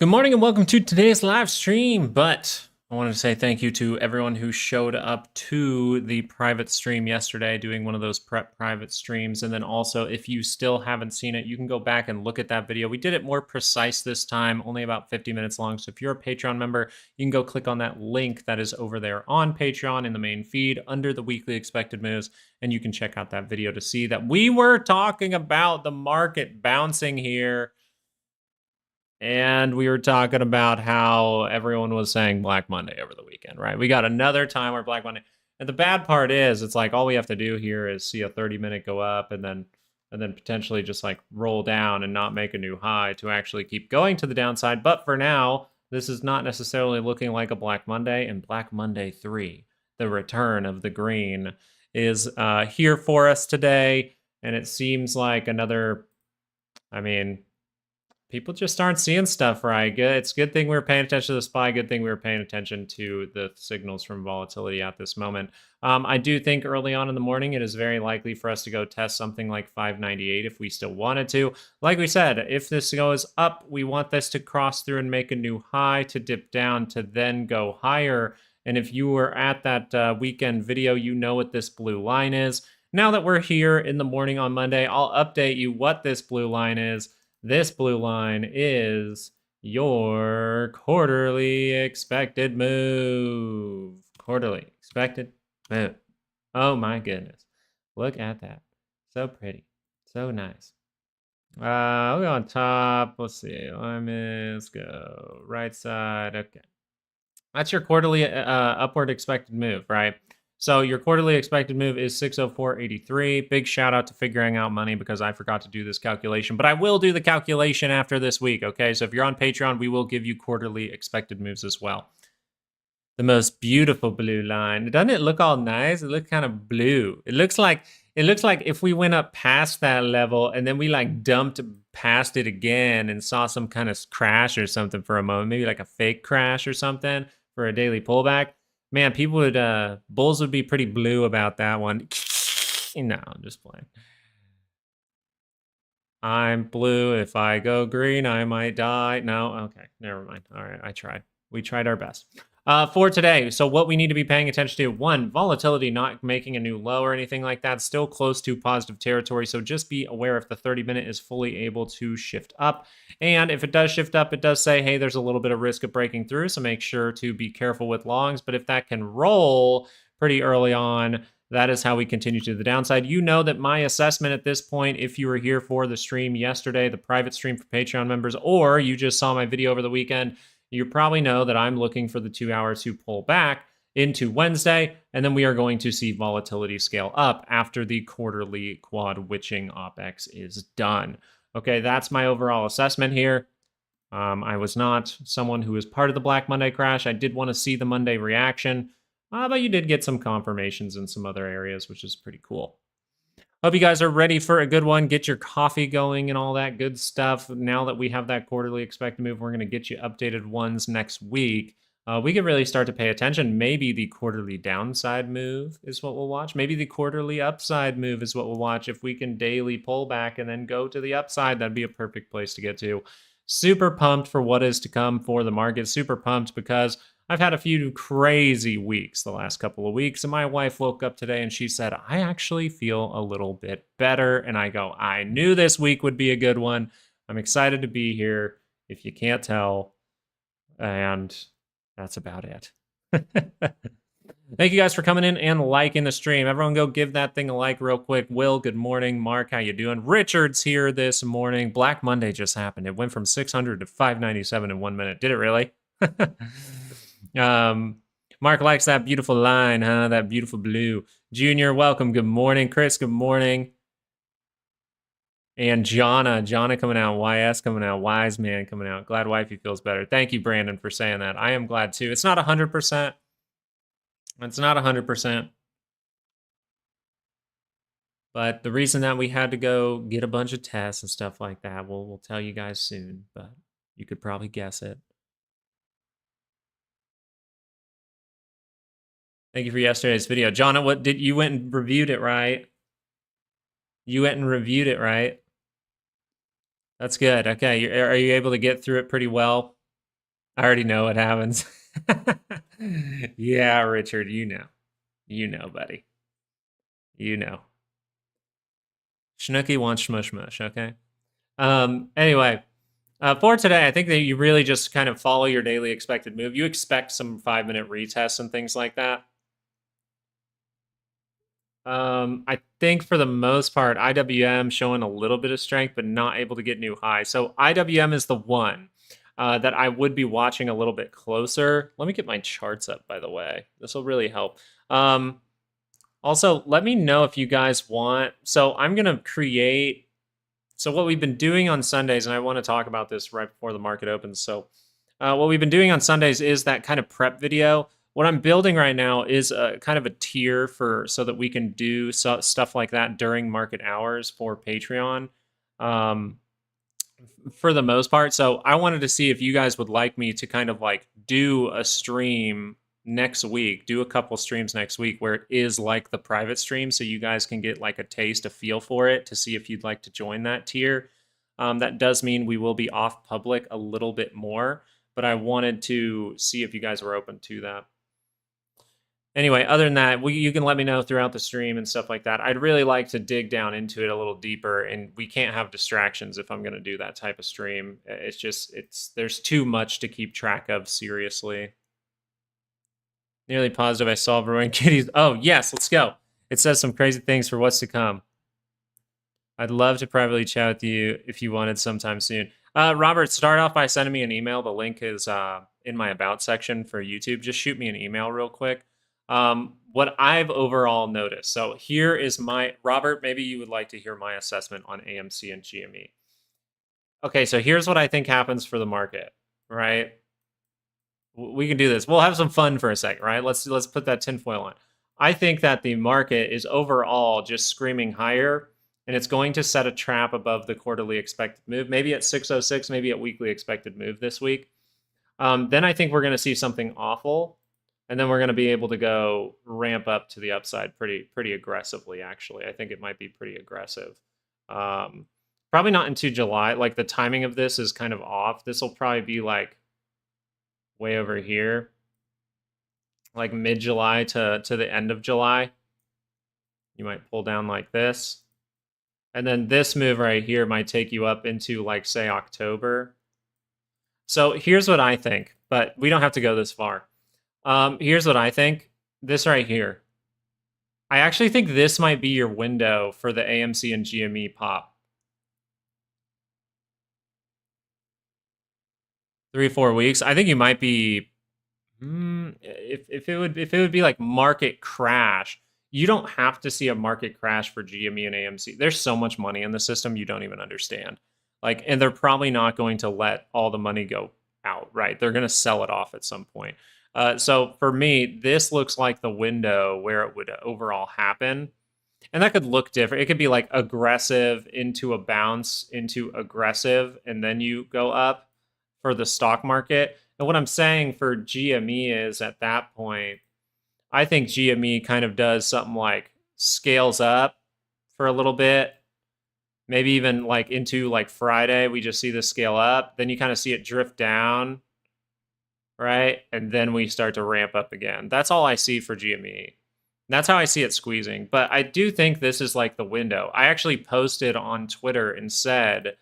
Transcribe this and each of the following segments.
Good morning and welcome to today's live stream. But I wanted to say thank you to everyone who showed up to the private stream yesterday, doing one of those prep private streams. And then also, if you still haven't seen it, you can go back and look at that video. We did it more precise this time, only about 50 minutes long. So if you're a Patreon member, you can go click on that link that is over there on Patreon in the main feed under the weekly expected moves. And you can check out that video to see that we were talking about the market bouncing here. And we were talking about how everyone was saying Black Monday over the weekend, right? We got another time where Black Monday. And the bad part is, it's like all we have to do here is see a 30-minute go up and then potentially just like roll down and not make a new high to actually keep going to the downside. But for now, this is not necessarily looking like a Black Monday. And Black Monday 3, the return of the green, is here for us today. And it seems like another, people just aren't seeing stuff right. It's a good thing we were paying attention to the SPY. Good thing we were paying attention to the signals from volatility at this moment. I do think early on in the morning, it is very likely for us to go test something like 598 if we still wanted to. Like we said, if this goes up, we want this to cross through and make a new high, to dip down, to then go higher. And if you were at that weekend video, you know what this blue line is. Now that we're here in the morning on Monday, I'll update you what this blue line is. This blue line is your quarterly expected move. Quarterly expected move. Oh my goodness. Look at that. So pretty. So nice. We'll go on top. Let's see. Let's go right side. Okay. That's your quarterly upward expected move, right? So your quarterly expected move is 604.83. Big shout out to figuring out money because I forgot to do this calculation, but I will do the calculation after this week, okay? So if you're on Patreon, we will give you quarterly expected moves as well. The most beautiful blue line. Doesn't it look all nice? It looks kind of blue. It looks like if we went up past that level and then we like dumped past it again and saw some kind of crash or something for a moment, maybe like a fake crash or something for a daily pullback. Man, people would, bulls would be pretty blue about that one. No, I'm just playing. I'm blue. If I go green, I might die. No, okay, never mind. All right, I tried. We tried our best. For today, so what we need to be paying attention to, one, volatility not making a new low or anything like that, still close to positive territory, so just be aware if the 30-minute is fully able to shift up. And if it does shift up, it does say, hey, there's a little bit of risk of breaking through, so make sure to be careful with longs. But if that can roll pretty early on, that is how we continue to the downside. You know that my assessment at this point, if you were here for the stream yesterday, the private stream for Patreon members, or you just saw my video over the weekend, you probably know that I'm looking for the 2 hours to pull back into Wednesday, and then we are going to see volatility scale up after the quarterly quad witching OPEX is done. Okay, that's my overall assessment here. I was not someone who was part of the Black Monday crash. I did want to see the Monday reaction, but you did get some confirmations in some other areas, which is pretty cool. Hope you guys are ready for a good one. Get your coffee going and all that good stuff. Now that we have that quarterly expected move, we're going to get you updated ones next week. We can really start to pay attention. Maybe the quarterly downside move is what we'll watch. Maybe the quarterly upside move is what we'll watch. If we can daily pull back and then go to the upside, that'd be a perfect place to get to. Super pumped for what is to come for the market. Super pumped because I've had a few crazy weeks the last couple of weeks, and my wife woke up today and she said, I actually feel a little bit better. And I go, I knew this week would be a good one. I'm excited to be here, if you can't tell. And that's about it. Thank you guys for coming in and liking the stream. Everyone go give that thing a like real quick. Will, good morning. Mark, how you doing? Richard's here this morning. Black Monday just happened. It went from 600 to 597 in 1 minute. Did it really? Mark likes that beautiful line, huh? That beautiful blue. Junior, welcome. Good morning. Chris, good morning. And Jonna coming out. YS coming out. Wise man coming out. Glad wifey feels better. Thank you, Brandon, for saying that. I am glad too. It's not 100%. It's not 100%. But the reason that we had to go get a bunch of tests and stuff like that, we'll tell you guys soon, but you could probably guess it. Thank you for yesterday's video. Jonna, what did you went and reviewed it, right? You went and reviewed it, right? That's good. Okay, are you able to get through it pretty well? I already know what happens. Yeah, Richard, you know. You know, buddy. You know. Schnooky wants shmush mush, okay? Anyway, for today, I think that you really just kind of follow your daily expected move. You expect some 5-minute retests and things like that. I think for the most part, IWM showing a little bit of strength, but not able to get new highs. So IWM is the one that I would be watching a little bit closer. Let me get my charts up, by the way. This will really help. Also, let me know if you guys want. So I'm going to create. So what we've been doing on Sundays, and I want to talk about this right before the market opens. So what we've been doing on Sundays is that kind of prep video. What I'm building right now is a kind of a tier for so that we can do stuff like that during market hours for Patreon. Um, for the most part. So I wanted to see if you guys would like me to kind of like do a stream next week, do a couple streams next week where it is like the private stream, so you guys can get like a taste, a feel for it to see if you'd like to join that tier. That does mean we will be off public a little bit more, but I wanted to see if you guys were open to that. Anyway, other than that, you can let me know throughout the stream and stuff like that. I'd really like to dig down into it a little deeper, and we can't have distractions if I'm going to do that type of stream. It's just, there's too much to keep track of, seriously. Nearly positive I saw Rowan Kitties. Oh, yes, let's go. It says some crazy things for what's to come. I'd love to privately chat with you if you wanted sometime soon. Robert, start off by sending me an email. The link is in my About section for YouTube. Just shoot me an email real quick. What I've overall noticed. So here is my, Robert, maybe you would like to hear my assessment on AMC and GME. Okay, so here's what I think happens for the market, right? We can do this. We'll have some fun for a second, right? Let's put that tinfoil on. I think that the market is overall just screaming higher, and it's going to set a trap above the quarterly expected move, maybe at 606, maybe at weekly expected move this week. Then I think we're going to see something awful, and then we're going to be able to go ramp up to the upside pretty aggressively. Actually, I think it might be pretty aggressive. Probably not into July. Like the timing of this is kind of off. This will probably be like way over here, like mid-July to the end of July. You might pull down like this. And then this move right here might take you up into like, say, October. So here's what I think, but we don't have to go this far. Here's what I think. This right here. I actually think this might be your window for the AMC and GME pop. 3 or 4 weeks. I think you might be if it would be like market crash. You don't have to see a market crash for GME and AMC. There's so much money in the system you don't even understand. Like, and they're probably not going to let all the money go out, right? They're going to sell it off at some point. So for me, this looks like the window where it would overall happen. And that could look different. It could be like aggressive into a bounce into aggressive, and then you go up for the stock market. And what I'm saying for GME is at that point, I think GME kind of does something like scales up for a little bit, maybe even like into like Friday, we just see this scale up. Then you kind of see it drift down, right? And then we start to ramp up again. That's all I see for GME. That's how I see it squeezing. But I do think this is like the window. I actually posted on Twitter and said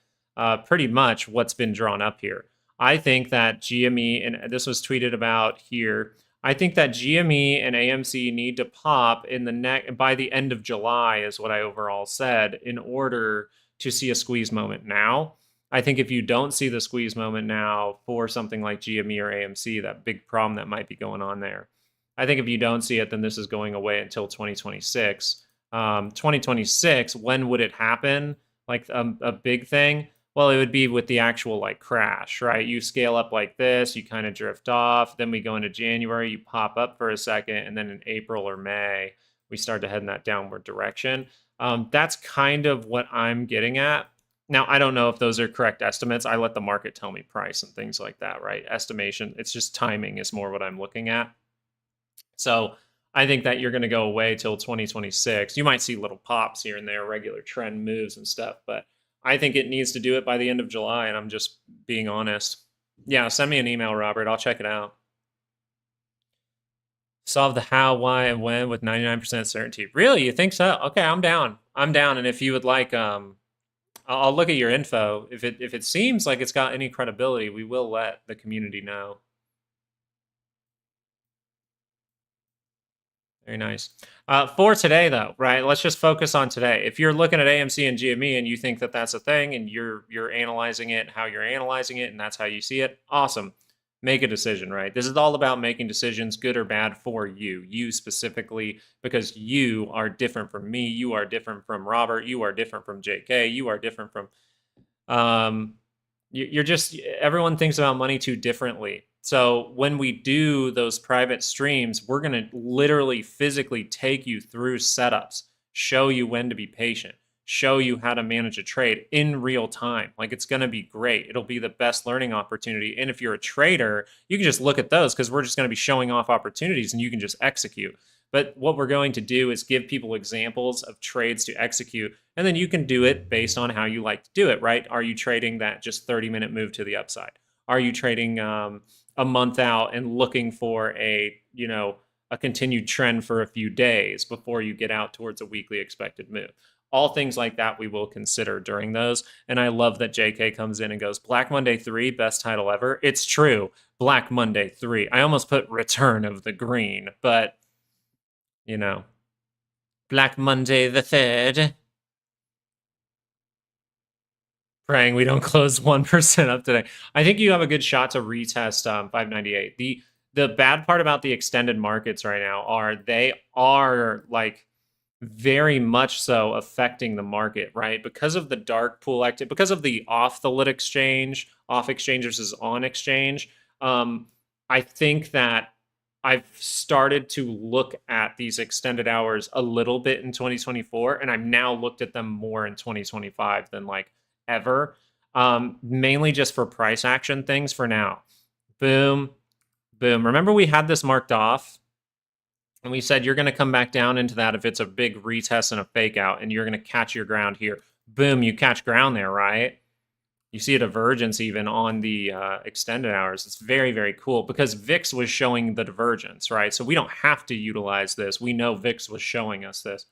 pretty much what's been drawn up here. I think that GME, and this was tweeted about here, I think that GME and AMC need to pop in the by the end of July, is what I overall said, in order to see a squeeze moment now. I think if you don't see the squeeze moment now for something like GME or AMC, that big problem that might be going on there, I think if you don't see it, then this is going away until 2026. 2026, when would it happen? Like a big thing? Well, it would be with the actual like crash, right? You scale up like this, you kind of drift off. Then we go into January, you pop up for a second, and then in April or May, we start to head in that downward direction. That's kind of what I'm getting at. Now, I don't know if those are correct estimates. I let the market tell me price and things like that, right? Estimation, it's just timing is more what I'm looking at. So I think that you're going to go away till 2026. You might see little pops here and there, regular trend moves and stuff, but I think it needs to do it by the end of July, and I'm just being honest. Yeah, send me an email, Robert. I'll check it out. Solve the how, why, and when with 99% certainty. Really? You think so? Okay, I'm down. I'm down. And if you would like, I'll look at your info. If it seems like it's got any credibility, we will let the community know. Very nice. For today, though, right? Let's just focus on today. If you're looking at AMC and GME and you think that that's a thing, and you're analyzing it, how you're analyzing it, and that's how you see it, awesome. Make a decision, right? This is all about making decisions, good or bad, for you specifically, because you are different from me. You are different from Robert. You are different from JK. You are different from um, you're just everyone thinks about money too differently. So when we do those private streams, we're going to literally physically take you through setups, show you when to be patient, show you how to manage a trade in real time. Like it's going to be great. It'll be the best learning opportunity. And if you're a trader, you can just look at those because we're just going to be showing off opportunities and you can just execute. But what we're going to do is give people examples of trades to execute, and then you can do it based on how you like to do it, right? Are you trading that just 30-minute move to the upside? Are you trading a month out and looking for a continued trend for a few days before you get out towards a weekly expected move? All things like that we will consider during those. And I love that JK comes in and goes, Black Monday 3, best title ever. It's true. Black Monday 3. I almost put Return of the Green, but you know, Black Monday the 3rd. Praying we don't close 1% up today. I think you have a good shot to retest 598. The bad part about the extended markets right now are they are like very much so affecting the market, right? Because of the dark pool activity, because of the off the lit exchange, off exchange versus on exchange. I think that I've started to look at these extended hours a little bit in 2024, and I've now looked at them more in 2025 than like ever. Mainly just for price action things for now. Boom, boom. Remember we had this marked off and we said you're going to come back down into that if it's a big retest and a fake out, and you're going to catch your ground here. Boom, you catch ground there, right? You see a divergence even on the extended hours. It's very, very cool because VIX was showing the divergence, right? So we don't have to utilize this. We know VIX was showing us this.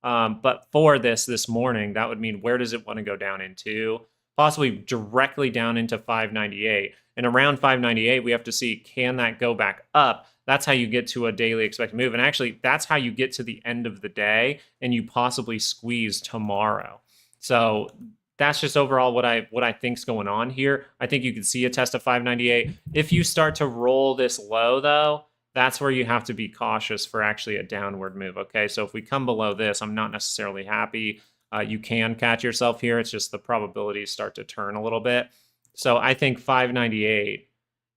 But for this morning, that would mean where does it want to go down into? Possibly directly down into 598. And around 598, we have to see, can that go back up? That's how you get to a daily expected move. And actually, that's how you get to the end of the day and you possibly squeeze tomorrow. So that's just overall what I think's going on here. I think you can see a test of 598. If you start to roll this low, though, that's where you have to be cautious for actually a downward move, okay? So if we come below this, I'm not necessarily happy. You can catch yourself here. It's just the probabilities start to turn a little bit. So I think 598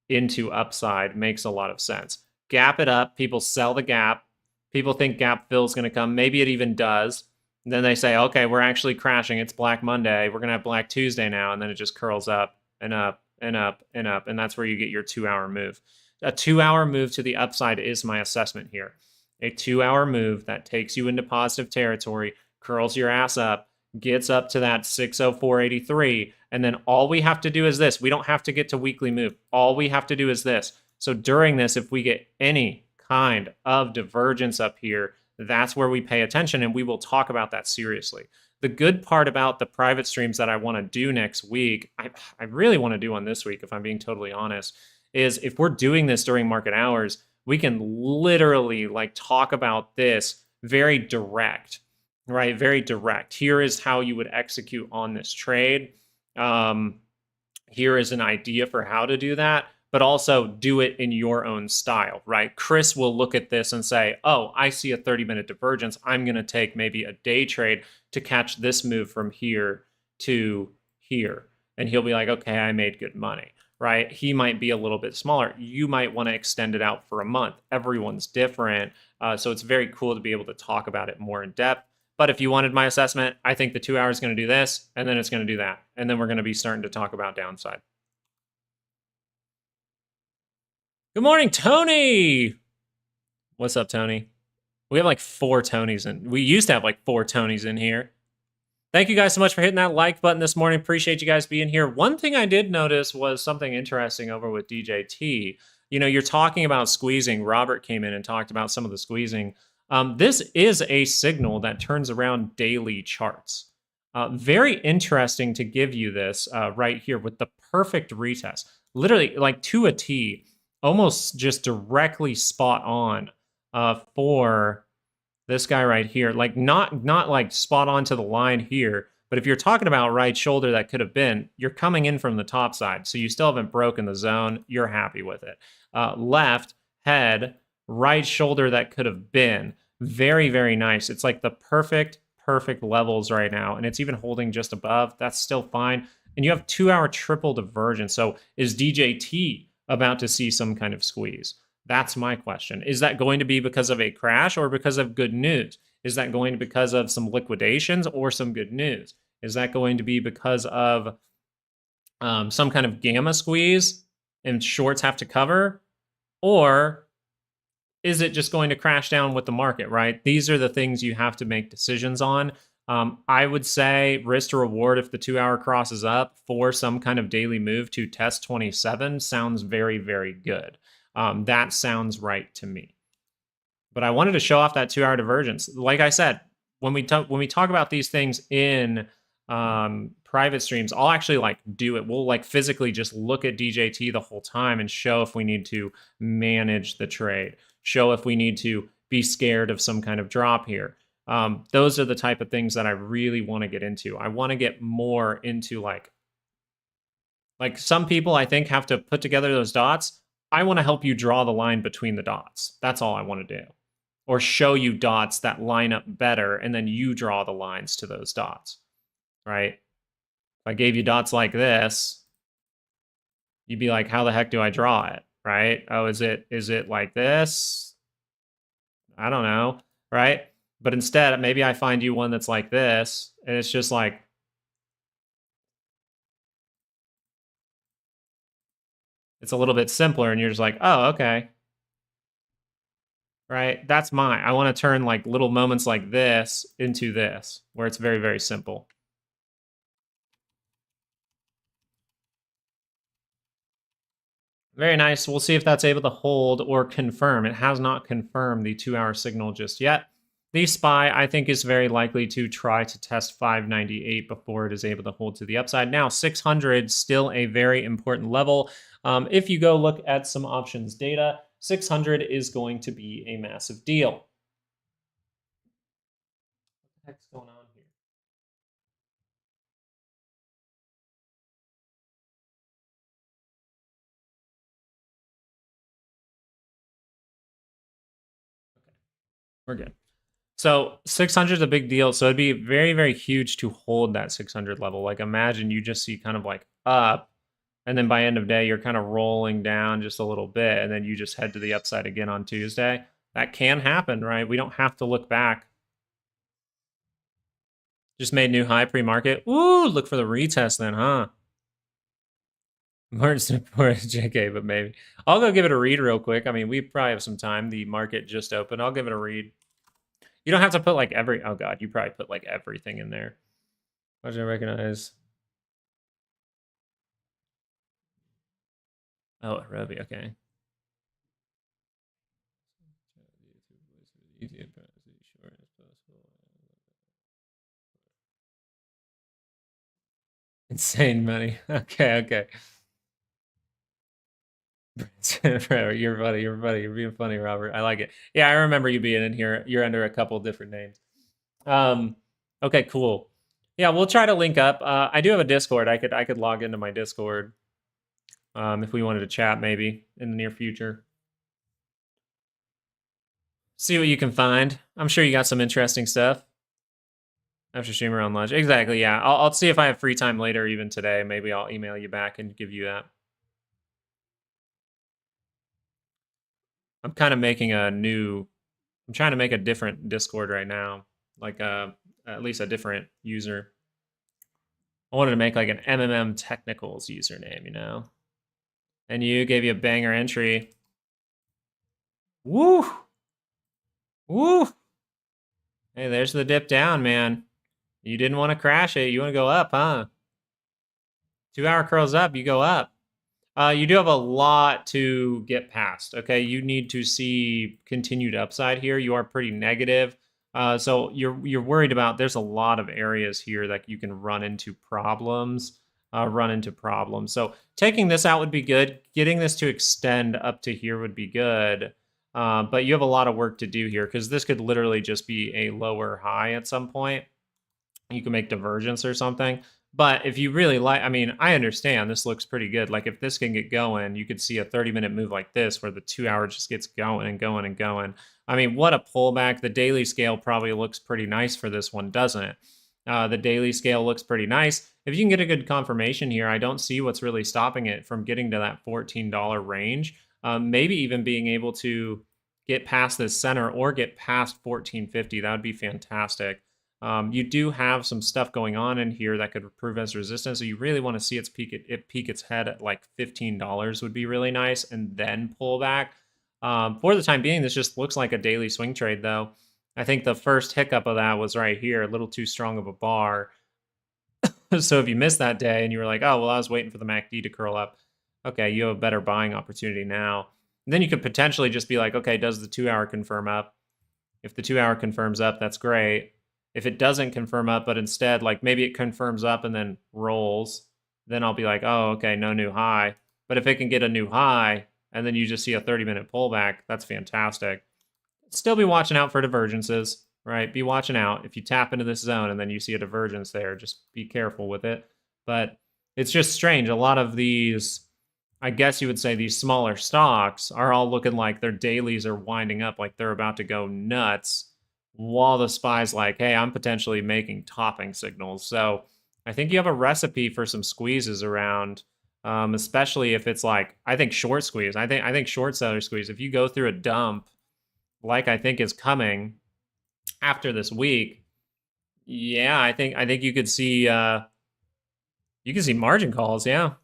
into upside makes a lot of sense. Gap it up. People sell the gap. People think gap fill is going to come. Maybe it even does. And then they say, okay, we're actually crashing. It's Black Monday. We're going to have Black Tuesday now. And then it just curls up and up and up and up. And that's where you get your 2-hour move. A 2-hour move to the upside is my assessment here. A 2-hour move that takes you into positive territory, curls your ass up, gets up to that 604.83, and then all we have to do is this. We don't have to get to weekly move. All we have to do is this. So during this, if we get any kind of divergence up here, that's where we pay attention, and we will talk about that seriously. The good part about the private streams that I want to do next week, I really want to do on this week, if I'm being totally honest, is if we're doing this during market hours, we can literally like talk about this very direct, right? Very direct. Here is how you would execute on this trade. Here is an idea for how to do that, but also do it in your own style, right? Chris will look at this and say, oh, I see a 30-minute divergence. I'm going to take maybe a day trade to catch this move from here to here. And he'll be like, okay, I made good money, right? He might be a little bit smaller. You might want to extend it out for a month. Everyone's different. So it's very cool to be able to talk about it more in depth. But if you wanted my assessment, I think the 2 hours is going to do this, and then it's going to do that. And then we're going to be starting to talk about downside. Good morning, Tony. What's up, Tony? We have like 4 Tonys in. We used to have like 4 Tonys in here. Thank you guys so much for hitting that like button this morning. Appreciate you guys being here. One thing I did notice was something interesting over with DJT. You know, you're talking about squeezing. Robert came in and talked about some of the squeezing. This is a signal that turns around daily charts. Very interesting to give you this right here with the perfect retest. Literally, like to a T, almost just directly spot on for this guy right here. Like not like spot on to the line here, but if you're talking about right shoulder that could have been, you're coming in from the top side. So you still haven't broken the zone. You're happy with it. Left, head, right shoulder that could have been. Very, very nice. It's like the perfect levels right now. And it's even holding just above. That's still fine. And you have 2-hour triple divergence. So is DJT about to see some kind of squeeze? That's my question. Is that going to be because of a crash or because of good news? Is that going to be because of some liquidations or some good news? Is that going to be because of some kind of gamma squeeze and shorts have to cover? Or is it just going to crash down with the market, right? These are the things you have to make decisions on. I would say risk to reward if the 2-hour crosses up for some kind of daily move to test 27 sounds very, very good. That sounds right to me. But I wanted to show off that 2-hour divergence. Like I said, when we talk about these things in private streams, I'll actually like do it. We'll like physically just look at DJT the whole time and show if we need to manage the trade, show if we need to be scared of some kind of drop here. Those are the type of things that I really want to get into. I want to get more into like some people I think have to put together those dots. I want to help you draw the line between the dots. That's all I want to do. Or show you dots that line up better, and then you draw the lines to those dots, right? If I gave you dots like this, you'd be like, how the heck do I draw it, right? Oh, is it like this? I don't know, right? But instead, maybe I find you one that's like this, and it's just like, it's a little bit simpler, and you're just like, oh, okay. Right? That's mine. I want to turn like little moments like this into this, where it's very, very simple. Very nice. We'll see if that's able to hold or confirm. It has not confirmed the 2-hour signal just yet. The SPY, I think, is very likely to try to test 598 before it is able to hold to the upside. Now, 600, still a very important level. If you go look at some options data, 600 is going to be a massive deal. What the heck's going on here? Okay, we're good. So 600 is a big deal. So it'd be very, very huge to hold that 600 level. Like imagine you just see kind of like up, and then by end of day, you're kind of rolling down just a little bit, and then you just head to the upside again on Tuesday. That can happen, right? We don't have to look back. Just made new high pre-market. Ooh, look for the retest then, huh? More support JK, but maybe. I'll go give it a read real quick. I mean, we probably have some time. The market just opened. I'll give it a read. You don't have to put like oh god, you probably put like everything in there. Why did I recognize? Oh, Roby, okay. Insane money. Okay. You're funny. You're being funny, Robert. I like it. Yeah, I remember you being in here. You're under a couple different names. Okay, cool. Yeah, we'll try to link up. I do have a Discord. I could log into my Discord if we wanted to chat maybe in the near future. See what you can find. I'm sure you got some interesting stuff. After streamer on lunch. Exactly, yeah. I'll see if I have free time later, even today. Maybe I'll email you back and give you that. I'm kind of making I'm trying to make a different Discord right now. Like at least a different user. I wanted to make like an MMM Technicals username, you know? And you gave you a banger entry. Woo! Woo! Hey, there's the dip down, man. You didn't want to crash it. You want to go up, huh? 2 hour curls up, you go up. You do have a lot to get past. Okay, you need to see continued upside here. You are pretty negative, so you're worried about. There's a lot of areas here that you can run into problems. So taking this out would be good. Getting this to extend up to here would be good. But you have a lot of work to do here because this could literally just be a lower high at some point. You can make divergence or something. But if you really like, I mean, I understand this looks pretty good. Like if this can get going, you could see a 30-minute move like this where the 2 hour just gets going and going and going. I mean, what a pullback. The daily scale probably looks pretty nice for this one, doesn't it? The daily scale looks pretty nice. If you can get a good confirmation here, I don't see what's really stopping it from getting to that $14 range. Maybe even being able to get past this center or get past 1450. That would be fantastic. You do have some stuff going on in here that could prove as resistance. So you really want to see its peak its head at like $15 would be really nice, and then pull back. For the time being, this just looks like a daily swing trade, though. I think the first hiccup of that was right here, a little too strong of a bar. So if you missed that day and you were like, oh, well, I was waiting for the MACD to curl up. Okay, you have a better buying opportunity now. And then you could potentially just be like, okay, does the 2 hour confirm up? If the 2 hour confirms up, that's great. If it doesn't confirm up, but instead, like maybe it confirms up and then rolls, then I'll be like, oh, okay, no new high. But if it can get a new high and then you just see a 30-minute pullback, that's fantastic. Still be watching out for divergences, right? Be watching out. If you tap into this zone and then you see a divergence there, just be careful with it. But it's just strange. A lot of these, I guess you would say these smaller stocks are all looking like their dailies are winding up, like they're about to go nuts, while the SPY's like, hey, I'm potentially making topping signals. So I think you have a recipe for some squeezes around, especially if it's like, I think short squeeze. I think short seller squeeze. If you go through a dump, like I think is coming after this week, yeah, I think you could see margin calls, yeah.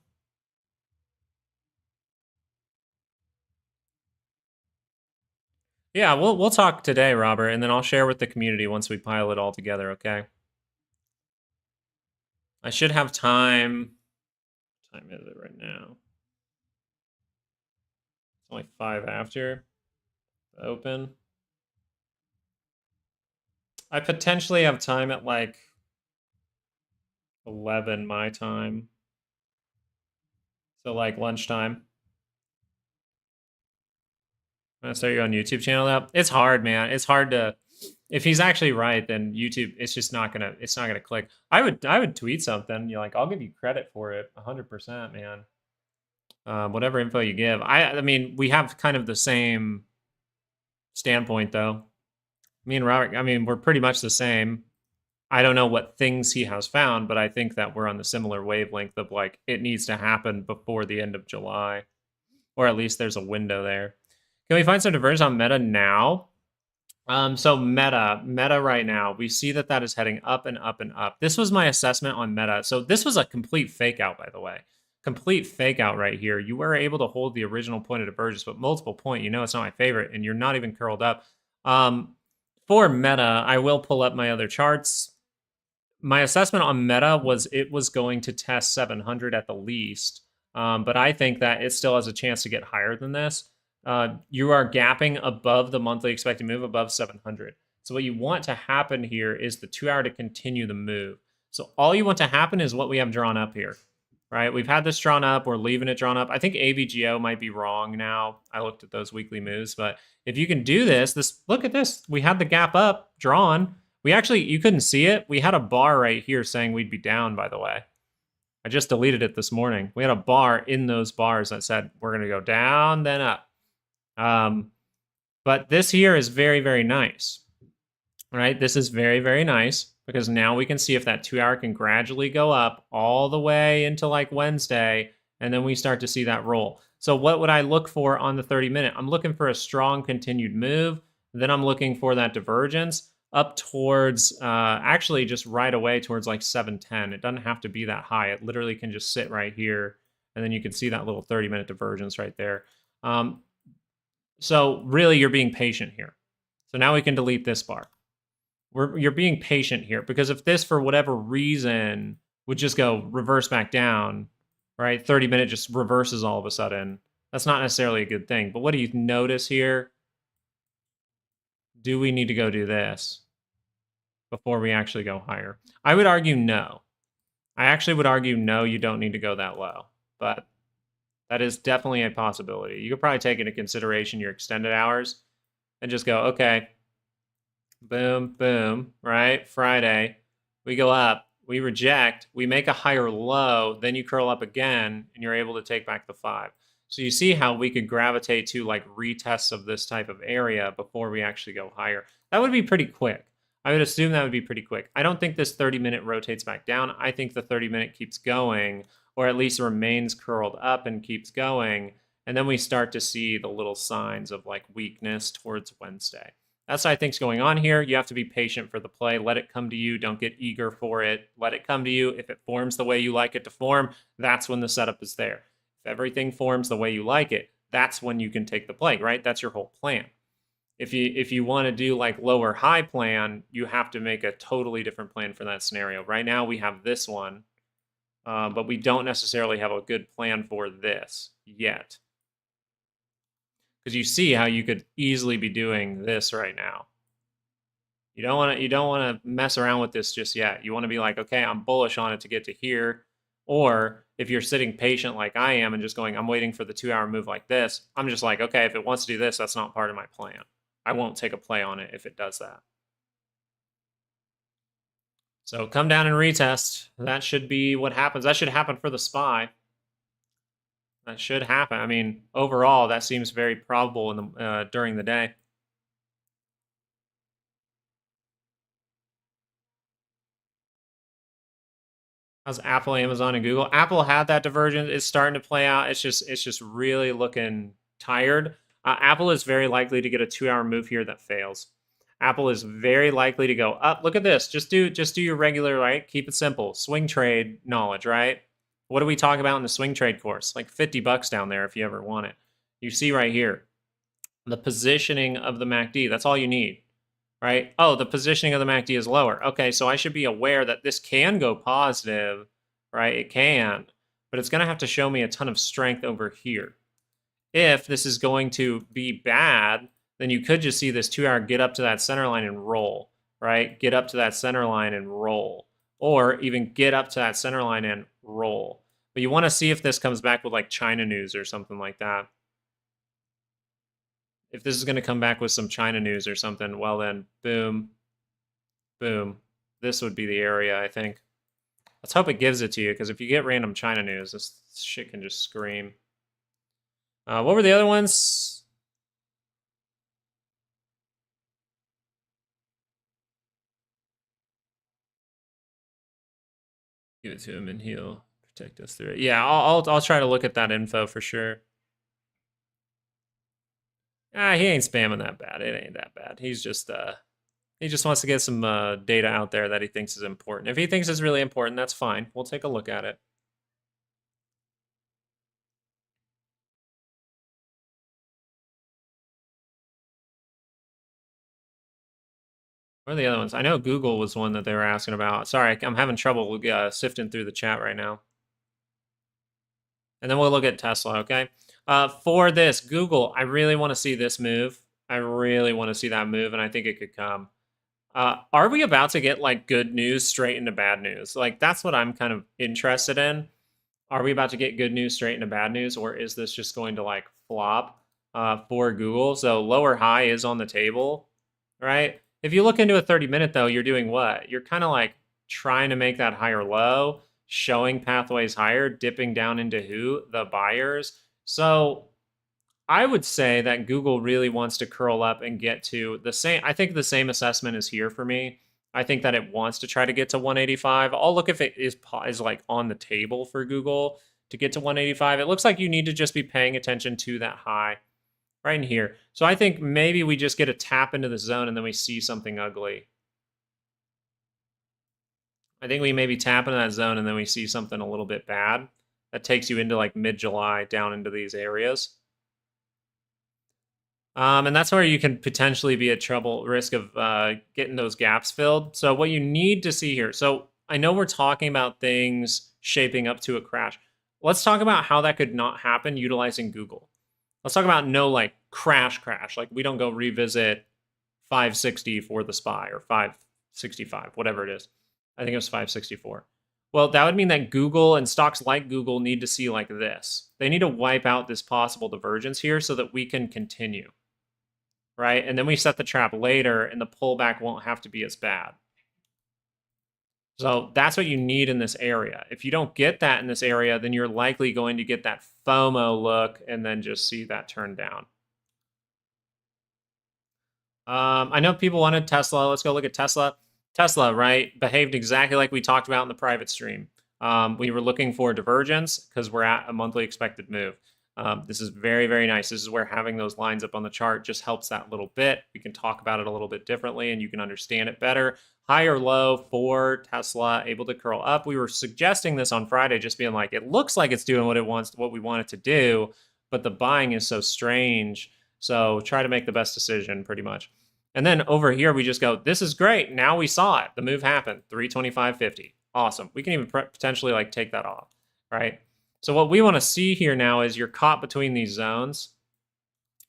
Yeah, we'll talk today, Robert, and then I'll share with the community once we pile it all together, okay? I should have time. What time is it right now? It's only 5 after the open. I potentially have time at like 11 my time. So like lunchtime. I'm gonna start your own YouTube channel now. It's hard, man. It's hard to, if he's actually right, then YouTube, it's just not gonna, click. I would tweet something. You're like, I'll give you credit for it, 100%, man. Whatever info you give. I mean, we have kind of the same standpoint, though. Me and Robert, I mean, we're pretty much the same. I don't know what things he has found, but I think that we're on the similar wavelength of like, it needs to happen before the end of July, or at least there's a window there. Can we find some divergence on Meta now? So Meta right now, we see that is heading up and up and up. This was my assessment on Meta. So this was a complete fake out, by the way. Complete fake out right here. You were able to hold the original point of divergence, but multiple point, you know it's not my favorite, and you're not even curled up. For Meta, I will pull up my other charts. My assessment on Meta was it was going to test 700 at the least, but I think that it still has a chance to get higher than this. You are gapping above the monthly expected move above 700. So what you want to happen here is the 2 hour to continue the move. So all you want to happen is what we have drawn up here, right? We've had this drawn up. We're leaving it drawn up. I think AVGO might be wrong now. I looked at those weekly moves, but if you can do this, look at this. We had the gap up drawn. We actually, you couldn't see it. We had a bar right here saying we'd be down, by the way. I just deleted it this morning. We had a bar in those bars that said we're going to go down, then up. But this here is very, very nice, right? This is very, very nice because now we can see if that 2 hour can gradually go up all the way into like Wednesday, and then we start to see that roll. So what would I look for on the 30-minute? I'm looking for a strong continued move. Then I'm looking for that divergence up towards, actually just right away towards like 710. It doesn't have to be that high. It literally can just sit right here, and then you can see that little 30-minute divergence right there. So really, you're being patient here. So now we can delete this bar. You're being patient here, because if this, for whatever reason, would just go reverse back down, right? 30-minute just reverses all of a sudden. That's not necessarily a good thing. But what do you notice here? Do we need to go do this before we actually go higher? I would argue no. I actually would argue no, you don't need to go that low. But that is definitely a possibility. You could probably take into consideration your extended hours and just go, okay, boom, boom, right? Friday, we go up, we reject, we make a higher low, then you curl up again, and you're able to take back the 5. So you see how we could gravitate to like retests of this type of area before we actually go higher. That would be pretty quick. I would assume that would be pretty quick. I don't think this 30-minute rotates back down. I think the 30-minute keeps going, or at least remains curled up and keeps going. And then we start to see the little signs of like weakness towards Wednesday. That's what I think's going on here. You have to be patient for the play. Let it come to you. Don't get eager for it. Let it come to you. If it forms the way you like it to form, that's when the setup is there. If everything forms the way you like it, that's when you can take the play, right? That's your whole plan. If you want to do like lower high plan, you have to make a totally different plan for that scenario. Right now we have this one, but we don't necessarily have a good plan for this yet. Because you see how you could easily be doing this right now. You don't want to mess around with this just yet. You want to be like, okay, I'm bullish on it to get to here. Or if you're sitting patient like I am and just going, I'm waiting for the 2-hour move like this, I'm just like, okay, if it wants to do this, that's not part of my plan. I won't take a play on it if it does that. So come down and retest. That should be what happens. That should happen for the SPY. That should happen. I mean, overall, that seems very probable in the during the day. How's Apple, Amazon, and Google? Apple had that divergence. It's starting to play out. It's just really looking tired. Apple is very likely to get a 2-hour move here that fails. Apple is very likely to go up. Look at this. Just do your regular, right? Keep it simple. Swing trade knowledge, right? What do we talk about in the swing trade course? Like $50 down there if you ever want it. You see right here, the positioning of the MACD. That's all you need, right? Oh, the positioning of the MACD is lower. Okay, so I should be aware that this can go positive, right? It can, but it's going to have to show me a ton of strength over here. If this is going to be bad, then you could just see this 2-hour get up to that center line and roll, right? Get up to that center line and roll, or even get up to that center line and roll. But you want to see if this comes back with like China news or something like that. If this is going to come back with some China news or something, well then, boom, boom. This would be the area, I think. Let's hope it gives it to you, because if you get random China news, this shit can just scream. What were the other ones? Give it to him and he'll protect us through it. Yeah, I'll try to look at that info for sure. He ain't spamming that bad. It ain't that bad. He just wants to get some data out there that he thinks is important. If he thinks it's really important, that's fine. We'll take a look at it. What are the other ones? I know Google was one that they were asking about. Sorry, I'm having trouble sifting through the chat right now. And then we'll look at Tesla, okay? For this, Google, I really want to see this move. I really want to see that move, and I think it could come. Are we about to get like good news straight into bad news? Like that's what I'm kind of interested in. Are we about to get good news straight into bad news, or is this just going to like flop for Google? So lower high is on the table, right? If you look into a 30-minute though, you're doing what? You're kind of like trying to make that higher low, showing pathways higher, dipping down into who? The buyers. So I would say that Google really wants to curl up and get to the same. I think the same assessment is here for me. I think that it wants to try to get to 185. I'll look if it is like on the table for Google to get to 185. It looks like you need to just be paying attention to that high right in here. So I think maybe we just get a tap into the zone and then we see something ugly. I think we maybe tap into that zone and then we see something a little bit bad that takes you into like mid-July down into these areas. And that's where you can potentially be at risk of getting those gaps filled. So what you need to see here. So I know we're talking about things shaping up to a crash. Let's talk about how that could not happen utilizing Google. Let's talk about no like crash. Like we don't go revisit 560 for the SPY or 565, whatever it is. I think it was 564. Well, that would mean that Google and stocks like Google need to see like this. They need to wipe out this possible divergence here so that we can continue, right? And then we set the trap later and the pullback won't have to be as bad. So that's what you need in this area. If you don't get that in this area, then you're likely going to get that FOMO look and then just see that turn down. I know people wanted Tesla. Let's go look at Tesla. Tesla, right, behaved exactly like we talked about in the private stream. We were looking for divergence because we're at a monthly expected move. This is very, very nice. This is where having those lines up on the chart just helps that little bit. We can talk about it a little bit differently and you can understand it better. High or low for Tesla, able to curl up. We were suggesting this on Friday, just being like, it looks like it's doing what we want it to do, but the buying is so strange. So try to make the best decision pretty much. And then over here, we just go, this is great. Now we saw it. The move happened, 325.50. Awesome. We can even potentially like take that off, right? So what we want to see here now is you're caught between these zones.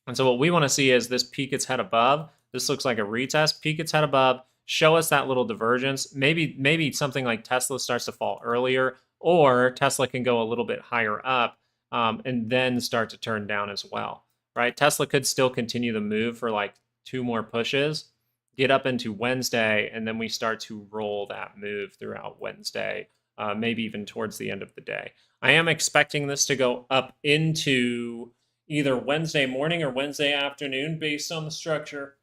And so what we want to see is this peak its head above. This looks like a retest. Peak its head above. Show us that little divergence. Maybe something like Tesla starts to fall earlier, or Tesla can go a little bit higher up and then start to turn down as well, right? Tesla could still continue the move for like 2 more pushes, get up into Wednesday, and then we start to roll that move throughout Wednesday, maybe even towards the end of the day. I am expecting this to go up into either Wednesday morning or Wednesday afternoon based on the structure.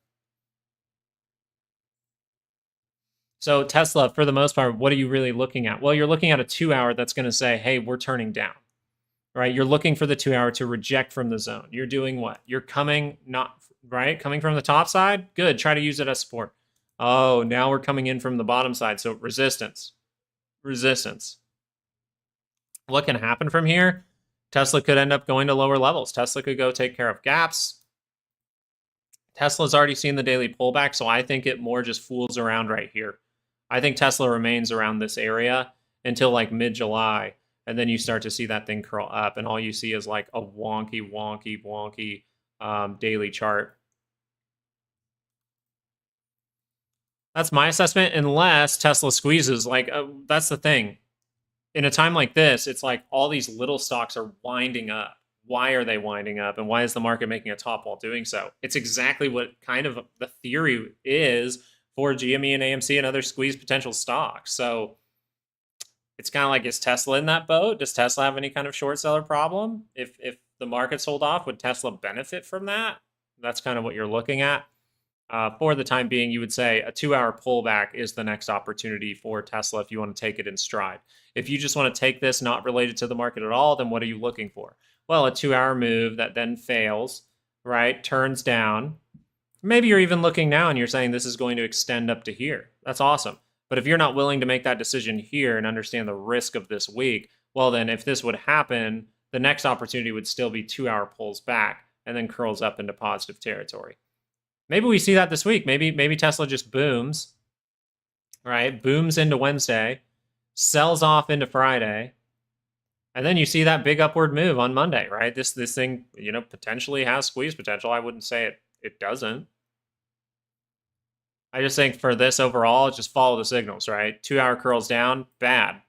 So Tesla, for the most part, what are you really looking at? Well, you're looking at a 2-hour that's going to say, hey, we're turning down, right? You're looking for the 2-hour to reject from the zone. You're doing what? You're coming coming from the top side? Good. Try to use it as support. Oh, now we're coming in from the bottom side. So resistance. What can happen from here? Tesla could end up going to lower levels. Tesla could go take care of gaps. Tesla's already seen the daily pullback, so I think it more just fools around right here. I think Tesla remains around this area until like mid-July, and then you start to see that thing curl up, and all you see is like a wonky daily chart. That's my assessment, unless Tesla squeezes. Like, that's the thing. In a time like this, it's like all these little stocks are winding up. Why are they winding up? And why is the market making a top while doing so? It's exactly what kind of the theory is for GME and AMC and other squeeze potential stocks. So it's kind of like, is Tesla in that boat? Does Tesla have any kind of short seller problem? If the markets hold off, would Tesla benefit from that? That's kind of what you're looking at. For the time being, you would say a 2-hour pullback is the next opportunity for Tesla if you want to take it in stride. If you just want to take this not related to the market at all, then what are you looking for? Well, a 2-hour move that then fails, right? Turns down. Maybe you're even looking now and you're saying this is going to extend up to here. That's awesome. But if you're not willing to make that decision here and understand the risk of this week, well, then if this would happen, the next opportunity would still be 2-hour pulls back and then curls up into positive territory. Maybe we see that this week. Maybe Tesla just booms, right? Booms into Wednesday, sells off into Friday, and then you see that big upward move on Monday, right? This thing, potentially has squeeze potential. I wouldn't say it doesn't. I just think for this overall, just follow the signals, right? 2-hour curls down, bad.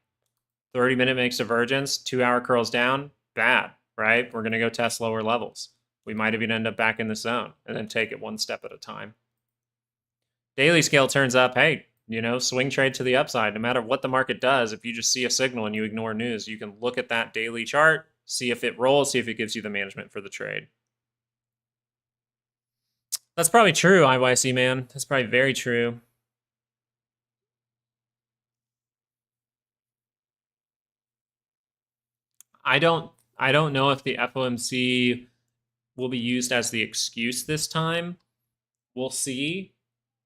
30-minute makes divergence, 2-hour curls down, bad, right? We're going to go test lower levels. We might even end up back in the zone and then take it one step at a time. Daily scale turns up, hey, swing trade to the upside. No matter what the market does, if you just see a signal and you ignore news, you can look at that daily chart, see if it rolls, see if it gives you the management for the trade. That's probably true, IYC man. That's probably very true. I don't know if the FOMC will be used as the excuse this time. We'll see.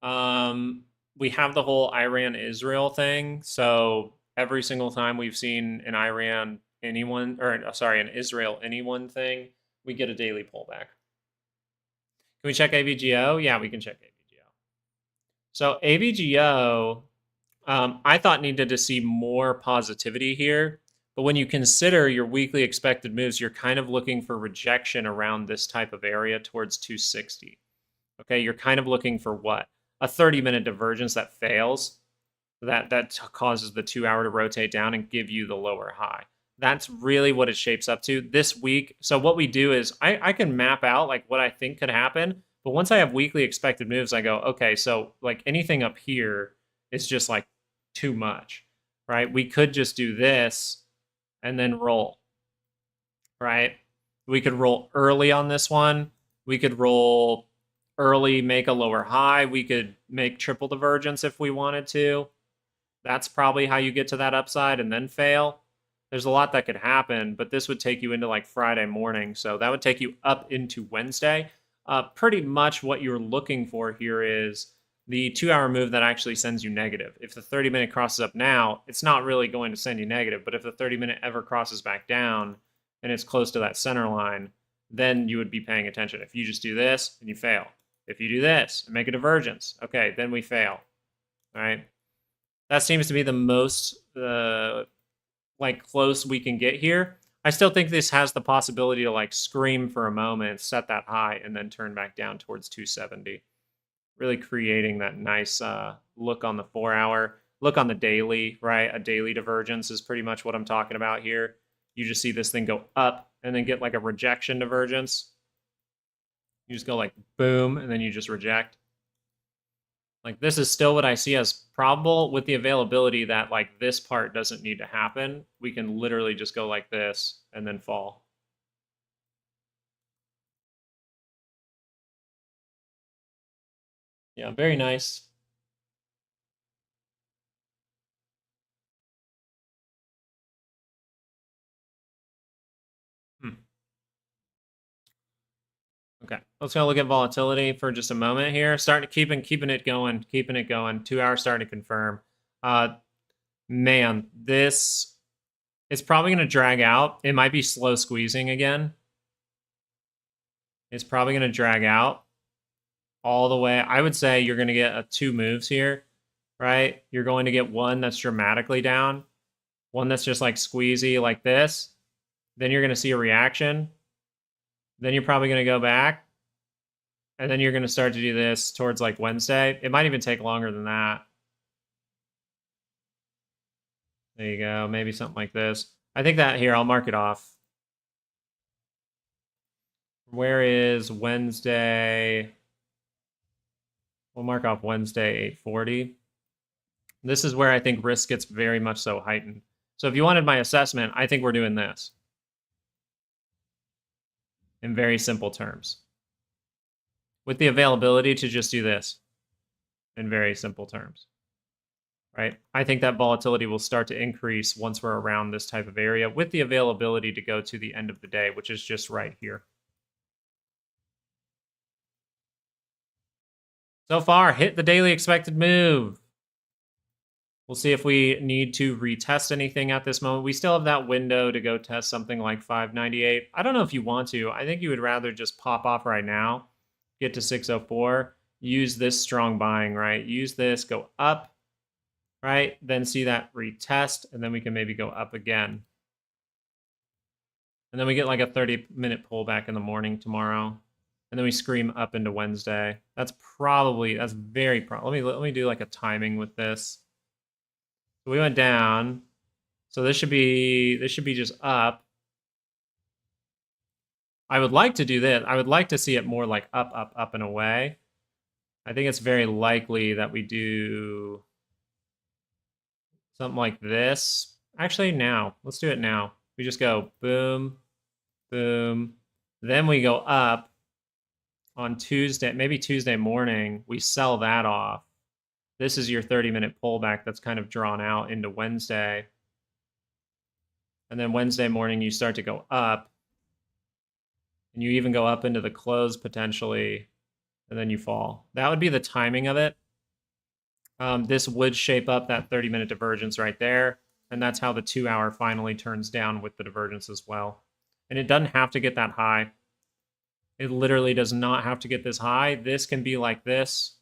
We have the whole Iran-Israel thing. So every single time we've seen an Israel anyone thing, we get a daily pullback. Can we check AVGO? Yeah, we can check AVGO. So AVGO, I thought needed to see more positivity here. But when you consider your weekly expected moves, you're kind of looking for rejection around this type of area towards 260. Okay, you're kind of looking for what? A 30-minute divergence that fails, that causes the 2 hour to rotate down and give you the lower high. That's really what it shapes up to this week. So what we do is I can map out like what I think could happen. But once I have weekly expected moves, I go, okay, so like anything up here is just like too much, right? We could just do this and then roll, right? We could roll early on this one. We could roll early, make a lower high. We could make triple divergence if we wanted to. That's probably how you get to that upside and then fail. There's a lot that could happen, but this would take you into like Friday morning. So that would take you up into Wednesday. Pretty much what you're looking for here is the 2 hour move that actually sends you negative. If the 30-minute crosses up now, it's not really going to send you negative. But if the 30-minute ever crosses back down and it's close to that center line, then you would be paying attention. If you just do this, and you fail. If you do this and make a divergence, okay, then we fail. All right. That seems to be the most like close we can get here. I still think this has the possibility to like scream for a moment, set that high, and then turn back down towards 270. Really creating that nice look on the 4 hour, look on the daily, right? A daily divergence is pretty much what I'm talking about here. You just see this thing go up and then get like a rejection divergence. You just go like boom, and then you just reject. Like this is still what I see as probable with the availability that like this part doesn't need to happen. We can literally just go like this and then fall. Yeah, very nice. Okay, let's go look at volatility for just a moment here. Starting to keeping it going, 2 hours starting to confirm. Man, this it's probably going to drag out. It might be slow squeezing again. It's probably going to drag out all the way. I would say you're going to get 2 moves here, right? You're going to get one that's dramatically down, one that's just like squeezy like this. Then you're going to see a reaction. Then you're probably going to go back. And then you're going to start to do this towards like Wednesday. It might even take longer than that. There you go. Maybe something like this. I think that here, I'll mark it off. Where is Wednesday? We'll mark off Wednesday 840. This is where I think risk gets very much so heightened. So if you wanted my assessment, I think we're doing this in very simple terms, with the availability to just do this in very simple terms, right? I think that volatility will start to increase once we're around this type of area with the availability to go to the end of the day, which is just right here. So far, hit the daily expected move. We'll see if we need to retest anything at this moment. We still have that window to go test something like 598. I don't know if you want to. I think you would rather just pop off right now, get to 604, use this strong buying, right? Use this, go up, right? Then see that retest, and then we can maybe go up again. And then we get like a 30-minute pullback in the morning tomorrow. And then we scream up into Wednesday. That's very let me do like a timing with this. So we went down. So this should be just up. I would like to do this. I would like to see it more like up, up, up and away. I think it's very likely that we do something like this. Actually, now. Let's do it now. We just go boom, boom. Then we go up on Tuesday, maybe Tuesday morning. We sell that off. This is your 30-minute pullback that's kind of drawn out into Wednesday. And then Wednesday morning, you start to go up. And you even go up into the close potentially, and then you fall. That would be the timing of it. This would shape up that 30-minute divergence right there. And that's how the 2 hour finally turns down with the divergence as well. And it doesn't have to get that high. It literally does not have to get this high. This can be like this.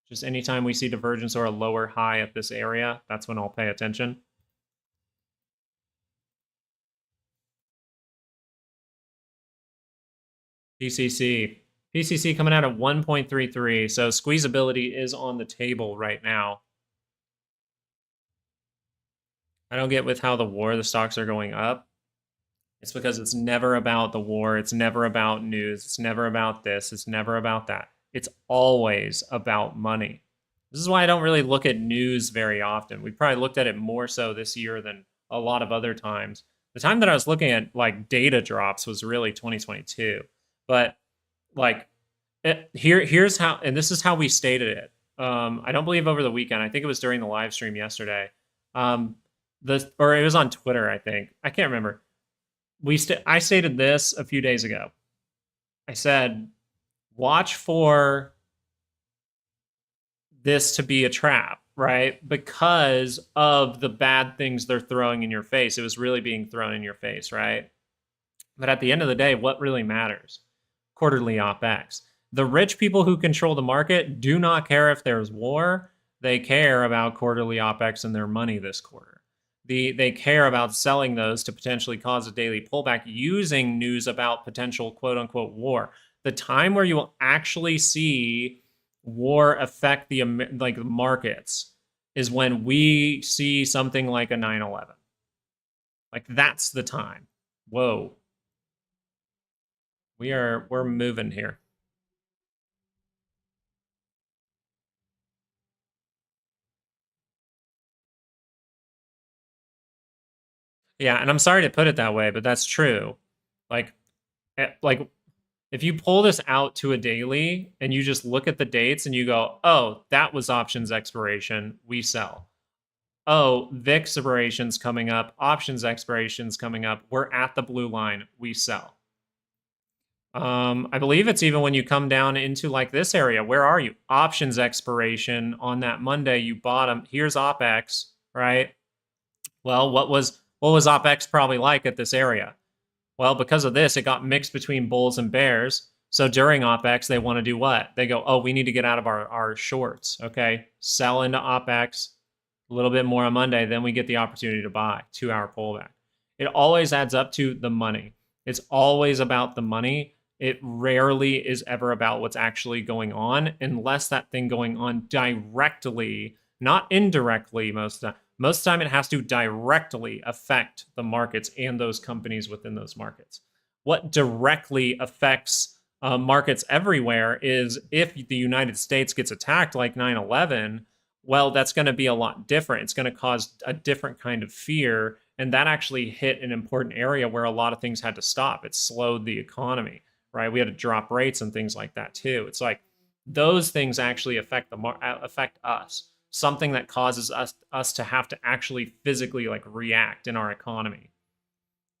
Just anytime we see divergence or a lower high at this area, that's when I'll pay attention. PCC. PCC coming out at 1.33, so squeezability is on the table right now. I don't get with how the stocks are going up. It's because it's never about the war. It's never about news. It's never about this. It's never about that. It's always about money. This is why I don't really look at news very often. We probably looked at it more so this year than a lot of other times. The time that I was looking at like data drops was really 2022. But like here's how, and this is how we stated it. I don't believe over the weekend. I think it was during the live stream yesterday. Or it was on Twitter, I think. I can't remember. I stated this a few days ago. I said, watch for this to be a trap, right? Because of the bad things they're throwing in your face. It was really being thrown in your face, right? But at the end of the day, what really matters? Quarterly OPEX. The rich people who control the market do not care if there's war. They care about quarterly OPEX and their money this quarter. They care about selling those to potentially cause a daily pullback using news about potential quote-unquote war. The time where you will actually see war affect the markets is when we see something like a 9/11. Like, that's the time. Whoa. We're moving here. Yeah, and I'm sorry to put it that way, but that's true. Like if you pull this out to a daily and you just look at the dates and you go, oh, that was options expiration, we sell. Oh, VIX expiration's coming up, options expiration's coming up, we're at the blue line, we sell. I believe it's even when you come down into like this area. Where are you? Options expiration on that Monday, you bottom. Here's OPEX, right? Well, what was OPEX probably like at this area? Well, because of this, it got mixed between bulls and bears. So during OPEX, they want to do what? They go, oh, we need to get out of our shorts. Okay, sell into OPEX, a little bit more on Monday. Then we get the opportunity to buy 2-hour pullback. It always adds up to the money. It's always about the money. It rarely is ever about what's actually going on, unless that thing going on directly, not indirectly most of the time. Most of the time, it has to directly affect the markets and those companies within those markets. What directly affects markets everywhere is if the United States gets attacked like 9/11, well, that's going to be a lot different. It's going to cause a different kind of fear. And that actually hit an important area where a lot of things had to stop. It slowed the economy, right? We had to drop rates and things like that too. It's like those things actually affect us. Something that causes us to have to actually physically like react in our economy.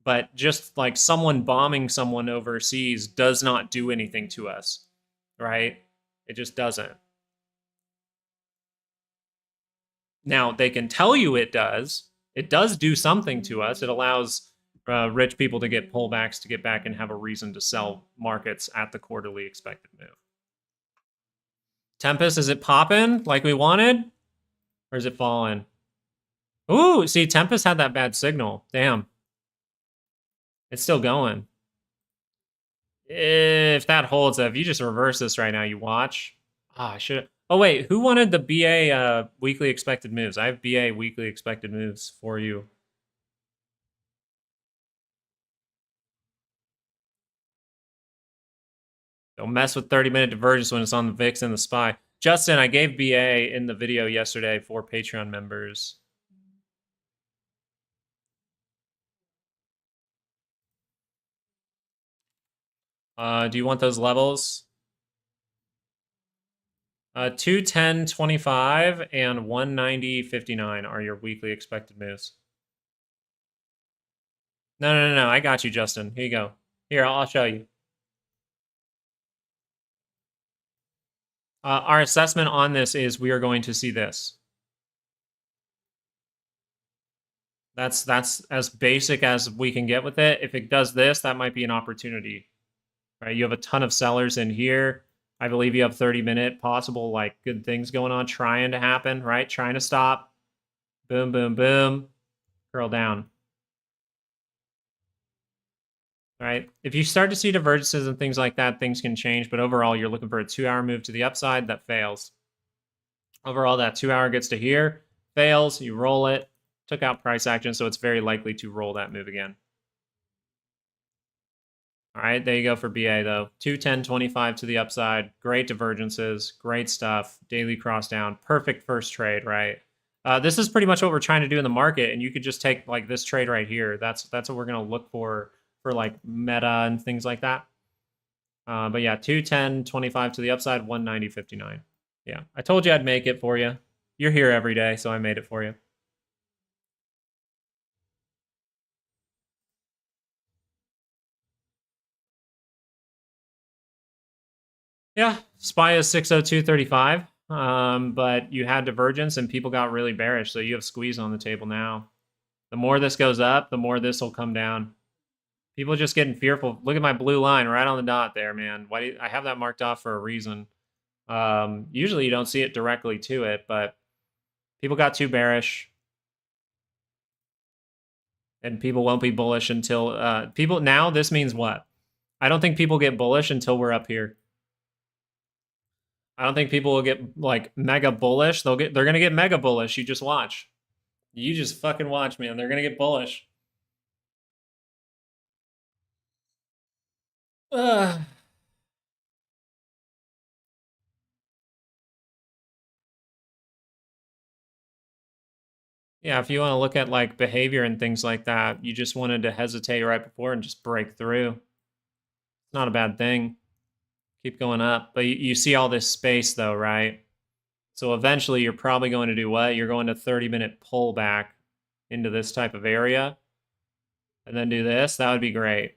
But just like someone bombing someone overseas does not do anything to us, right? It just doesn't. Now, they can tell you it does. It does do something to us. It allows rich people to get pullbacks to get back and have a reason to sell markets at the quarterly expected move. Tempest, is it popping like we wanted? Or is it falling? Ooh, see, Tempest had that bad signal. Damn. It's still going. If that holds, if you just reverse this right now, you watch. Ah, I should. Oh wait, who wanted the BA weekly expected moves? I have BA weekly expected moves for you. Don't mess with 30-minute divergence when it's on the VIX and the SPY. Justin, I gave BA in the video yesterday for Patreon members. Do you want those levels? 210.25 and 190.59 are your weekly expected moves. No. I got you, Justin. Here you go. Here, I'll show you. Our assessment on this is we are going to see this. That's as basic as we can get with it. If it does this, that might be an opportunity. right? You have a ton of sellers in here. I believe you have 30-minute possible like good things going on, trying to happen, right? Trying to stop. Boom, boom, boom. Curl down. Right? If you start to see divergences and things like that, things can change. But overall, you're looking for a 2-hour move to the upside that fails. Overall, that 2-hour gets to here, fails, you roll it, took out price action, so it's very likely to roll that move again. All right, there you go for BA, though. 210.25 to the upside. Great divergences. Great stuff. Daily cross down. Perfect first trade, right? This is pretty much what we're trying to do in the market, and you could just take like this trade right here. That's what we're going to look for like meta and things like that. But yeah, 210.25 to the upside, 190.59. Yeah, I told you I'd make it for you. You're here every day, so I made it for you. Yeah, SPY is 602.35, but you had divergence and people got really bearish, so you have squeeze on the table now. The more this goes up, the more this will come down. People are just getting fearful. Look at my blue line right on the dot there, man. Why I have that marked off for a reason. Usually you don't see it directly to it, but people got too bearish. And people won't be bullish until people now. This means what? I don't think people get bullish until we're up here. I don't think people will get like mega bullish. They're gonna get mega bullish. You just watch. You just fucking watch, man. They're gonna get bullish. Ugh. Yeah, if you want to look at like behavior and things like that, you just wanted to hesitate right before and just break through. It's not a bad thing. Keep going up. But you see all this space though, right? So eventually you're probably going to do what? You're going to 30-minute pullback into this type of area. And then do this. That would be great.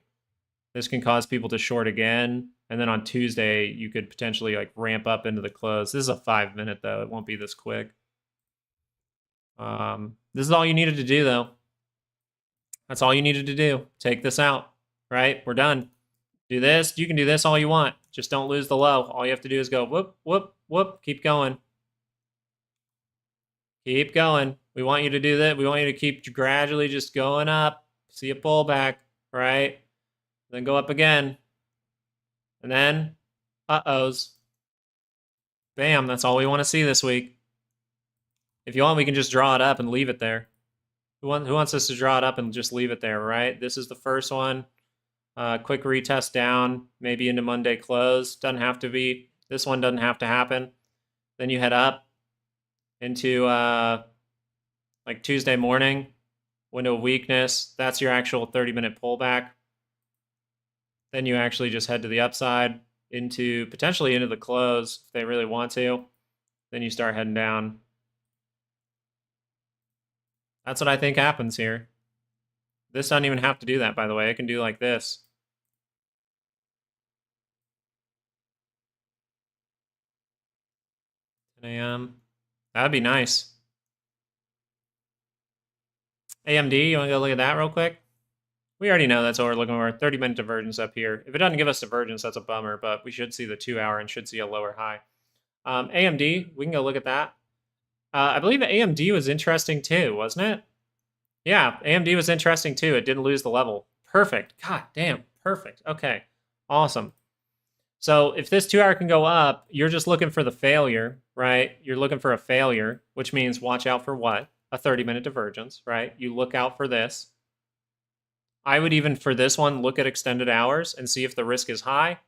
This can cause people to short again. And then on Tuesday, you could potentially like ramp up into the close. This is a 5-minute though. It won't be this quick. This is all you needed to do though. That's all you needed to do. Take this out, right? We're done. Do this. You can do this all you want. Just don't lose the low. All you have to do is go whoop, whoop, whoop. Keep going. Keep going. We want you to do that. We want you to keep gradually just going up. See a pullback, right? Then go up again. And then, uh-ohs. Bam, that's all we want to see this week. If you want, we can just draw it up and leave it there. Who wants us to draw it up and just leave it there, right? This is the first one. Quick retest down, maybe into Monday close. Doesn't have to be. This one doesn't have to happen. Then you head up into like Tuesday morning. Window of weakness. That's your actual 30-minute pullback. Then you actually just head to the upside into potentially into the close if they really want to. Then you start heading down. That's what I think happens here. This doesn't even have to do that, by the way. It can do like this. 10 a.m. That'd be nice. AMD, you want to go look at that real quick? We already know that's what we're looking for. 30-minute divergence up here. If it doesn't give us divergence, that's a bummer, but we should see the 2-hour and should see a lower high. AMD, we can go look at that. I believe AMD was interesting too, wasn't it? Yeah, AMD was interesting too. It didn't lose the level. Perfect. God damn, perfect. Okay, awesome. So if this 2-hour can go up, you're just looking for the failure, right? You're looking for a failure, which means watch out for what? A 30-minute divergence, right? You look out for this. I would even, for this one, look at extended hours and see if the risk is high,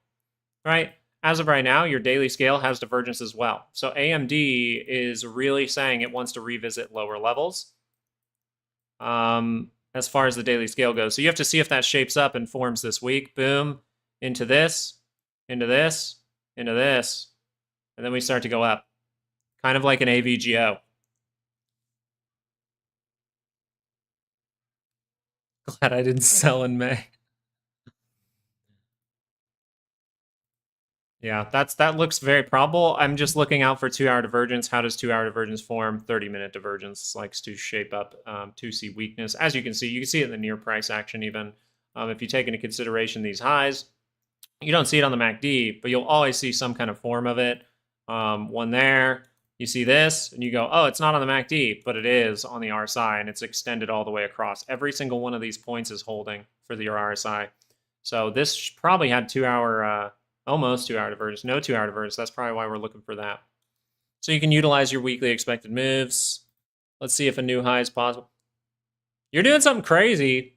right? As of right now, your daily scale has divergence as well. So AMD is really saying it wants to revisit lower levels as far as the daily scale goes. So you have to see if that shapes up and forms this week. Boom, into this, into this, into this, and then we start to go up. Kind of like an AVGO. Glad I didn't sell in May. Yeah, that looks very probable. I'm just looking out for 2-hour divergence. How does 2-hour divergence form? 30-minute divergence likes to shape up to see weakness. As you can see it in the near price action even. If you take into consideration these highs, You don't see it on the MACD, but you'll always see some kind of form of it. One there, you see this, and you go, oh, it's not on the MACD, but it is on the RSI, and it's extended all the way across. Every single one of these points is holding for the RSI. So this probably had 2 hour, almost 2 hour divergence, no 2 hour divergence. That's probably why we're looking for that. So you can utilize your weekly expected moves. Let's see if a new high is possible. You're doing something crazy.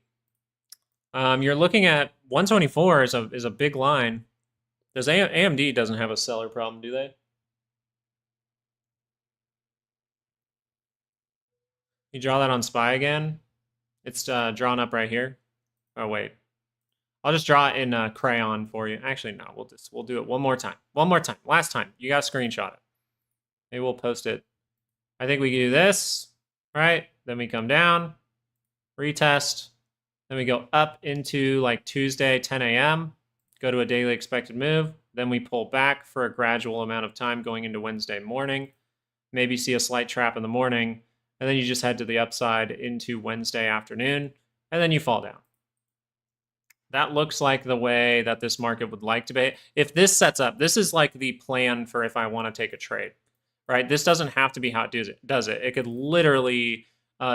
You're looking at 124 is a big line. Does AMD doesn't have a seller problem, do they? You draw that on SPY again. It's drawn up right here. Oh wait, I'll just draw it in crayon for you. Actually, no, we'll do it one more time. One more time. Last time. You got to screenshot it. Maybe we'll post it. I think we can do this, right? Then we come down, retest. Then we go up into like Tuesday, 10 a.m. Go to a daily expected move. Then we pull back for a gradual amount of time going into Wednesday morning. Maybe see a slight trap in the morning. And then you just head to the upside into Wednesday afternoon. And then you fall down. That looks like the way that this market would like to be. If this sets up, this is like the plan for if I want to take a trade, right? This doesn't have to be how it does it. It could literally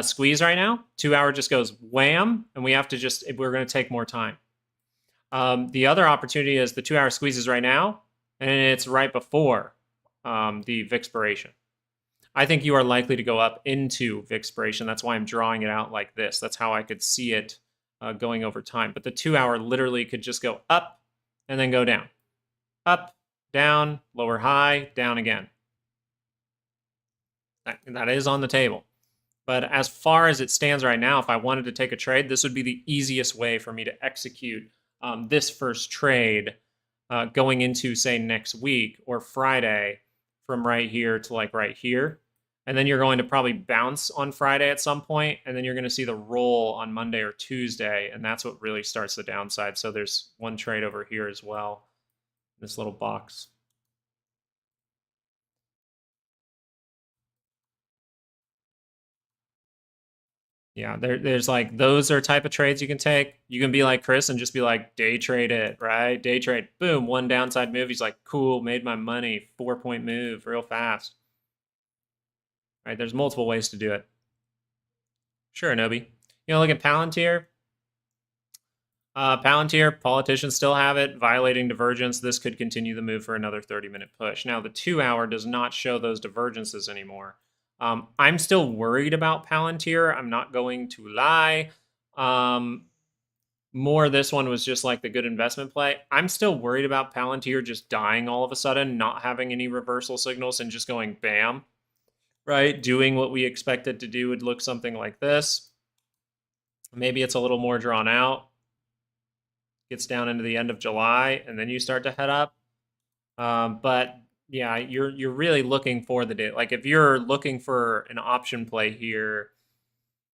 squeeze right now. 2 hour just goes wham, and we have to just, we're going to take more time. The other opportunity is the 2 hour squeezes right now, and it's right before the Vixpiration. I think you are likely to go up into Vixpiration. That's why I'm drawing it out like this. That's how I could see it going over time. But the 2 hour literally could just go up and then go down. Up, down, lower high, down again. That is on the table. But as far as it stands right now, if I wanted to take a trade, this would be the easiest way for me to execute this first trade going into, say, next week or Friday from right here to like right here. And then you're going to probably bounce on Friday at some point, and then you're going to see the roll on Monday or Tuesday, and that's what really starts the downside. So there's one trade over here as well, this little box. Yeah, there's like, those are type of trades you can take. You can be like Chris and just be like, day trade it, right? Day trade, boom, one downside move. He's like, cool, made my money, 4-point move real fast. Right, there's multiple ways to do it. Sure, Nobi. You know, look at Palantir. Palantir, politicians still have it, violating divergence. This could continue the move for another 30-minute push. Now, the 2 hour does not show those divergences anymore. I'm still worried about Palantir. I'm not going to lie. More, this one was just like the good investment play. I'm still worried about Palantir just dying all of a sudden, not having any reversal signals, and just going bam, right? Doing what we expect it to do would look something like this. Maybe it's a little more drawn out. Gets down into the end of July, and then you start to head up. But yeah, you're really looking for the day. Like if you're looking for an option play here,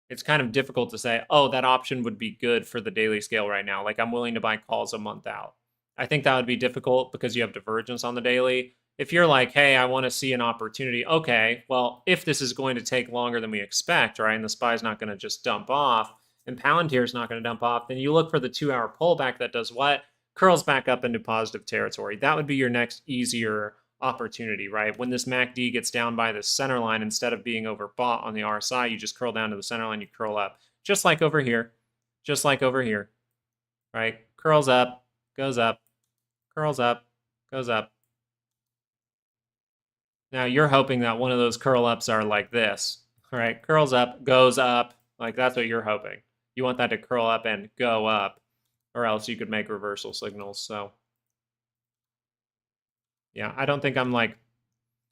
it's kind of difficult to say, oh, that option would be good for the daily scale right now. Like I'm willing to buy calls a month out. I think that would be difficult because you have divergence on the daily. If you're like, hey, I want to see an opportunity. Okay, well, if this is going to take longer than we expect, right, and the SPY's not going to just dump off, and Palantir is not going to dump off, then you look for the 2 hour pullback that does what? Curls back up into positive territory. That would be your next easier opportunity, right? When this MACD gets down by the center line, instead of being overbought on the RSI, you just curl down to the center line, you curl up. Just like over here. Just like over here, right? Curls up, goes up, curls up, goes up. Now you're hoping that one of those curl ups are like this, right? Curls up, goes up. Like that's what you're hoping. You want that to curl up and go up, or else you could make reversal signals. So yeah, I don't think I'm like,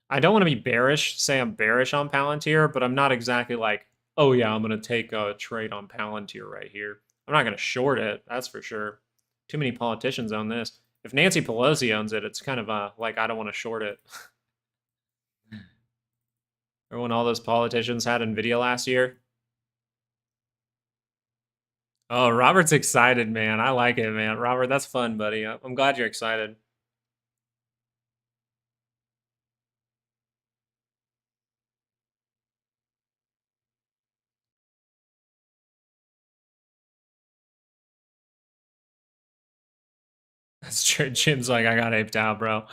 I don't want to be bearish, say I'm bearish on Palantir, but I'm not exactly like, oh yeah, I'm going to take a trade on Palantir right here. I'm not going to short it, that's for sure. Too many politicians own this. If Nancy Pelosi owns it, it's kind of like, I don't want to short it. Remember when all those politicians had NVIDIA last year? Oh, Robert's excited, man. I like it, man. Robert, that's fun, buddy. I'm glad you're excited. That's true. Jim's like, I got aped out, bro.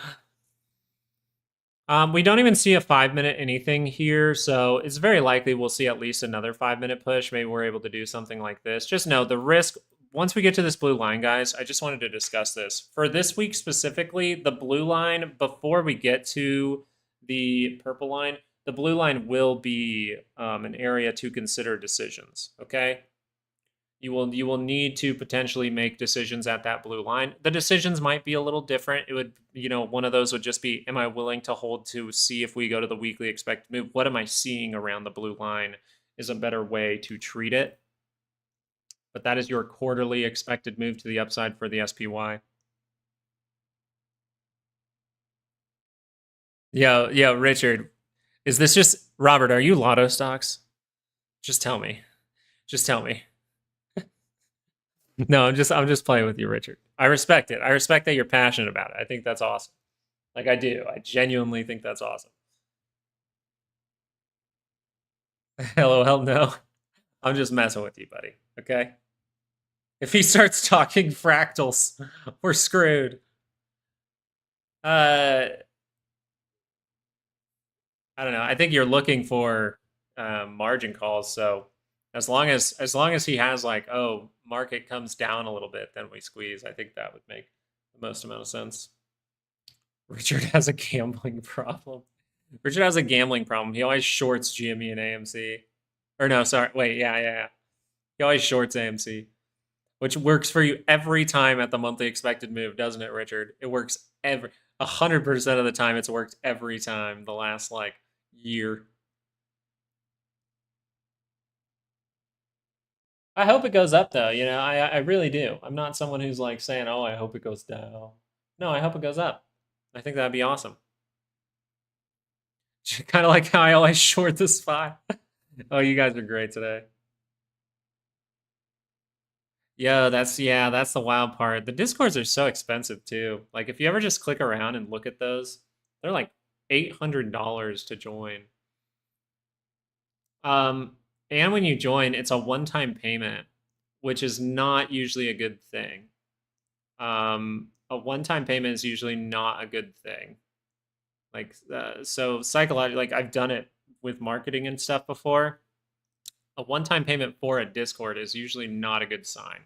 We don't even see a 5-minute anything here, so it's very likely we'll see at least another 5-minute push. Maybe we're able to do something like this. Just know the risk, once we get to this blue line, guys, I just wanted to discuss this. For this week specifically, the blue line, before we get to the purple line, the blue line will be an area to consider decisions, okay? You will need to potentially make decisions at that blue line. The decisions might be a little different. It would, one of those would just be, am I willing to hold to see if we go to the weekly expected move? What am I seeing around the blue line is a better way to treat it. But that is your quarterly expected move to the upside for the SPY. Yeah, Richard. Is this just Robert, are you lotto stocks? Just tell me. Just tell me. No, I'm just playing with you, Richard. I respect it. I respect that you're passionate about it. I think that's awesome. Like I do. I genuinely think that's awesome. LOL, no. I'm just messing with you, buddy. Okay? If he starts talking fractals, we're screwed. I don't know. I think you're looking for margin calls, so as long as he has like, oh, market comes down a little bit, then we squeeze. I think that would make the most amount of sense. Richard has a gambling problem. Richard has a gambling problem. He always shorts GME and AMC. Or no, sorry. Wait, yeah. He always shorts AMC, which works for you every time at the monthly expected move, doesn't it, Richard? It works 100% of the time. It's worked every time the last like year. I hope it goes up though. I really do. I'm not someone who's like saying, "Oh, I hope it goes down." No, I hope it goes up. I think that'd be awesome. Kind of like how I always short the SPY. Oh, you guys are great today. That's the wild part. The Discords are so expensive too. Like if you ever just click around and look at those, they're like $800 to join. And when you join, it's a one-time payment, which is not usually a good thing. A one-time payment is usually not a good thing. Like, so psychologically, like I've done it with marketing and stuff before. A one-time payment for a Discord is usually not a good sign.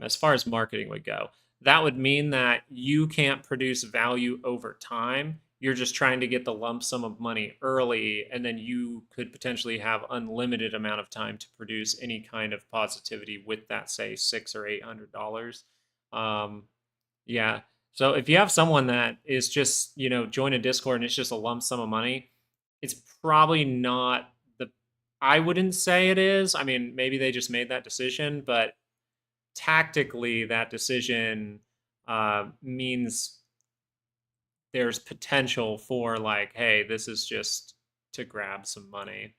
As far as marketing would go, that would mean that you can't produce value over time. You're just trying to get the lump sum of money early, and then you could potentially have unlimited amount of time to produce any kind of positivity with that, say $600 or $800. Yeah. So if you have someone that is just, join a Discord and it's just a lump sum of money, it's probably not the, I wouldn't say it is. I mean, maybe they just made that decision, but tactically that decision means there's potential for like, hey, this is just to grab some money.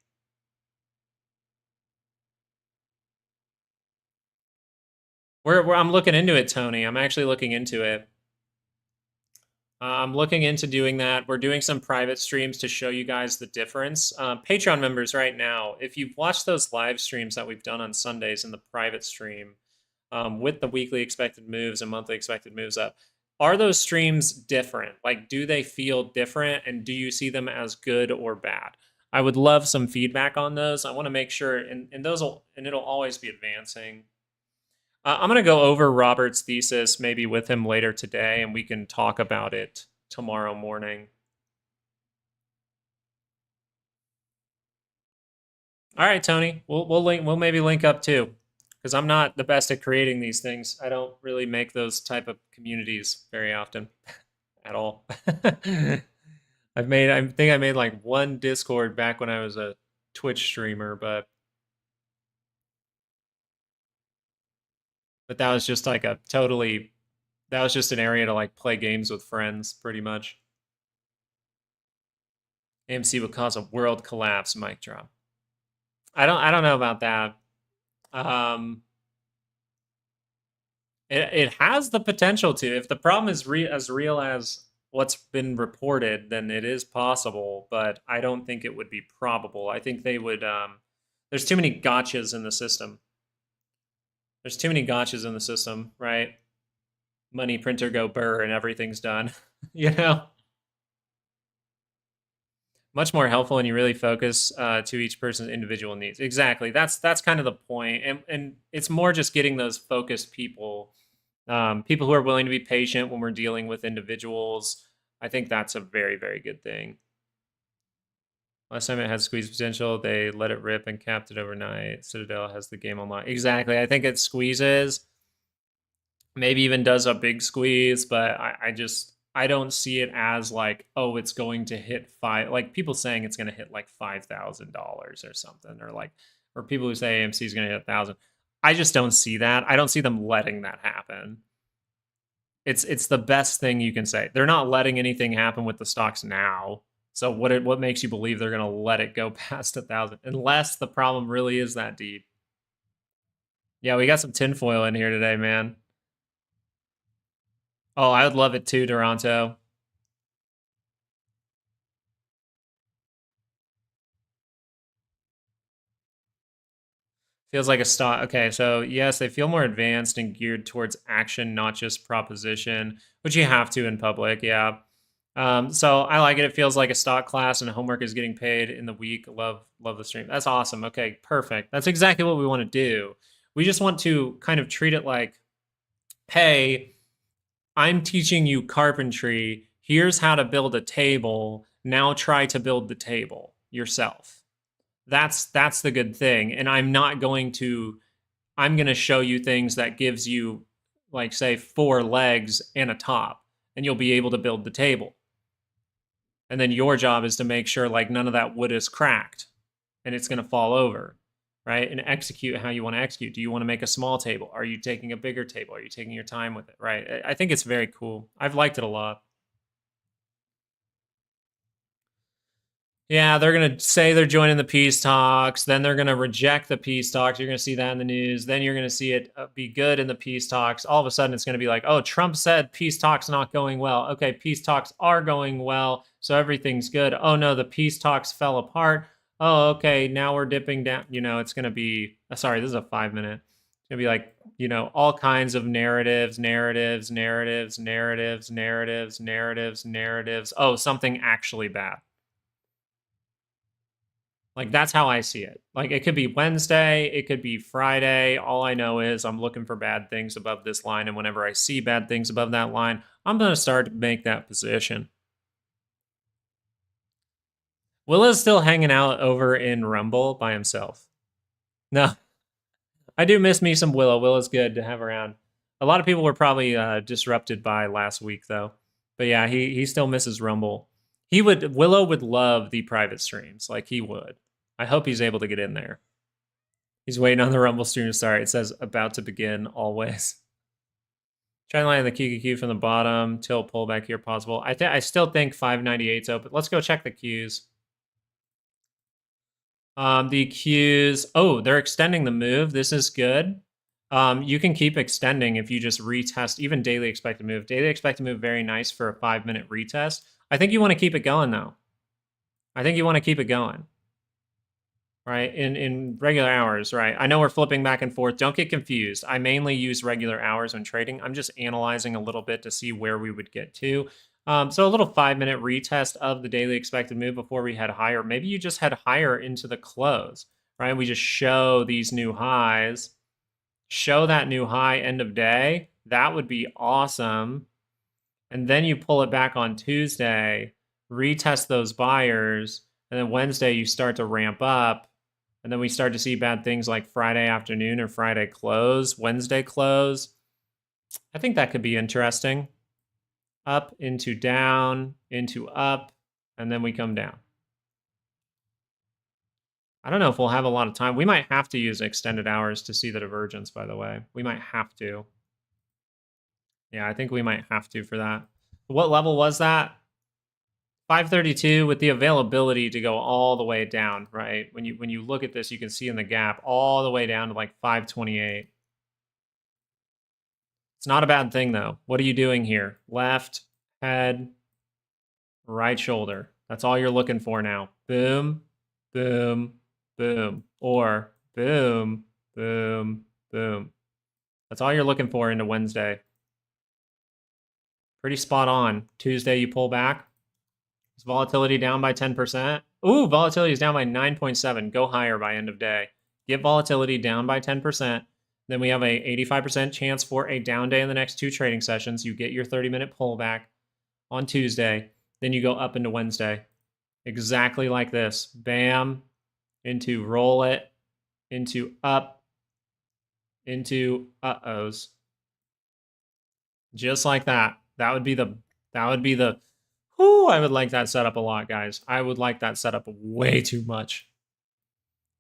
I'm looking into it, Tony. I'm actually looking into it. I'm looking into doing that. We're doing some private streams to show you guys the difference. Patreon members right now, if you've watched those live streams that we've done on Sundays in the private stream, with the weekly expected moves and monthly expected moves up, are those streams different? Like, do they feel different, and do you see them as good or bad? I would love some feedback on those. I want to make sure, and it'll always be advancing. I'm gonna go over Robert's thesis maybe with him later today, and we can talk about it tomorrow morning. All right, Tony. We'll maybe link up too, because I'm not the best at creating these things. I don't really make those type of communities very often, at all. I think I made like one Discord back when I was a Twitch streamer, but that was just like that was just an area to like play games with friends, pretty much. AMC would cause a world collapse. Mic drop. I don't know about that. Um, it has the potential to. If the problem is as real as what's been reported, then it is possible. But I don't think it would be probable. I think they would. There's too many gotchas in the system. There's too many gotchas in the system, right? money printer go burr and everything's done. You know, much more helpful when you really focus to each person's individual needs. Exactly. That's kind of the point, and it's more just getting those focused people, people who are willing to be patient when we're dealing with individuals. I think that's a very very good thing. Last time it had squeeze potential, they let it rip and capped it overnight. Citadel has the game online. Exactly. I think it squeezes, maybe even does a big squeeze, but I don't see it as like, oh, it's going to hit like people saying it's going to hit like $5,000 or something, or like, or people who say AMC is going to hit 1,000. I just don't see that. I don't see them letting that happen. It's the best thing you can say. They're not letting anything happen with the stocks now. So what makes you believe they're going to let it go past 1,000? Unless the problem really is that deep. Yeah, we got some tinfoil in here today, man. Oh, I would love it too, Toronto. Feels like a stock. Okay, so yes, they feel more advanced and geared towards action, not just proposition, which you have to in public. Yeah. So I like it. It feels like a stock class, and homework is getting paid in the week. Love the stream. That's awesome. Okay, perfect. That's exactly what we want to do. We just want to kind of treat it like, hey, I'm teaching you carpentry. Here's how to build a table. Now try to build the table yourself. That's the good thing. And I'm going to show you things that gives you, like, say, 4 legs and a top, and you'll be able to build the table. And then your job is to make sure like none of that wood is cracked and it's going to fall over, right? And execute how you want to execute. Do you want to make a small table? Are you taking a bigger table? Are you taking your time with it, right? I think it's very cool. I've liked it a lot. Yeah, they're going to say they're joining the peace talks. Then they're going to reject the peace talks. You're going to see that in the news. Then you're going to see it be good in the peace talks. All of a sudden, it's going to be like, oh, Trump said peace talks not going well. Okay, peace talks are going well. So everything's good. Oh, no, the peace talks fell apart. Oh, okay, now we're dipping down. It's going to be, sorry, this is a 5-minute. It's going to be like, all kinds of narratives. Oh, something actually bad. Like, that's how I see it. Like, it could be Wednesday, it could be Friday. All I know is I'm looking for bad things above this line, and whenever I see bad things above that line, I'm going to start to make that position. Willa's still hanging out over in Rumble by himself. No, I do miss me some Willa. Willa's good to have around. A lot of people were probably disrupted by last week, though. But yeah, he still misses Rumble. Willow would love the private streams, like he would. I hope he's able to get in there. He's waiting on the Rumble stream to start. It says about to begin always. Try to line the QQQ from the bottom till pullback here possible. I still think 598's open. Let's go check the Qs. The Qs. Oh, they're extending the move. This is good. You can keep extending if you just retest even daily expected move. Daily expected move, very nice for a 5-minute retest. I think you want to keep it going though. I think you want to keep it going. Right, in regular hours, right? I know we're flipping back and forth. Don't get confused. I mainly use regular hours when trading. I'm just analyzing a little bit to see where we would get to. So a little 5-minute retest of the daily expected move before we head higher. Maybe you just head higher into the close, right? We just show these new highs, show that new high end of day. That would be awesome. And then you pull it back on Tuesday, retest those buyers, and then Wednesday you start to ramp up. And then we start to see bad things like Friday afternoon or Friday close, Wednesday close. I think that could be interesting. Up into down, into up, and then we come down. I don't know if we'll have a lot of time. We might have to use extended hours to see the divergence, by the way. We might have to. Yeah, I think we might have to for that. What level was that? 532 with the availability to go all the way down, right? When you look at this, you can see in the gap all the way down to like 528. It's not a bad thing though. What are you doing here? Left, head, right shoulder. That's all you're looking for now. Boom, boom, boom. Or boom, boom, boom. That's all you're looking for into Wednesday. Pretty spot on. Tuesday, you pull back. Is volatility down by 10%? Ooh, volatility is down by 9.7. Go higher by end of day. Get volatility down by 10%. Then we have a 85% chance for a down day in the next 2 trading sessions. You get your 30-minute pullback on Tuesday. Then you go up into Wednesday. Exactly like this. Bam. Into roll it. Into up. Into uh-ohs. Just like that. That would be the whoo, I would like that setup a lot, guys. I would like that setup way too much.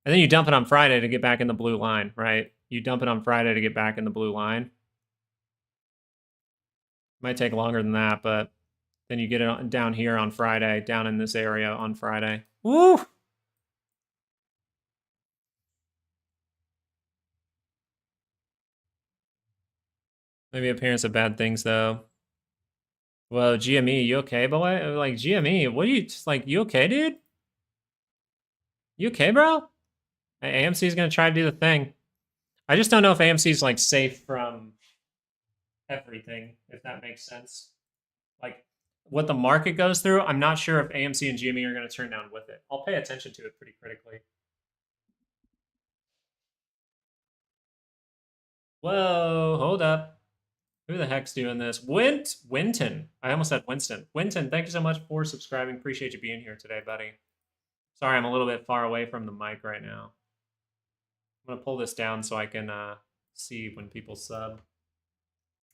And then you dump it on Friday to get back in the blue line, right? You dump it on Friday to get back in the blue line. Might take longer than that, but then you get it down here on Friday, down in this area on Friday. Woo! Maybe appearance of bad things, though. Whoa, GME, you okay, boy? Like, GME, what are you, like, you okay, dude? You okay, bro? AMC is going to try to do the thing. I just don't know if AMC is, like, safe from everything, if that makes sense. Like, what the market goes through, I'm not sure if AMC and GME are going to turn down with it. I'll pay attention to it pretty critically. Whoa, hold up. Who the heck's doing this? Winton. I almost said Winston. Winton, thank you so much for subscribing. Appreciate you being here today, buddy. Sorry, I'm a little bit far away from the mic right now. I'm going to pull this down so I can see when people sub.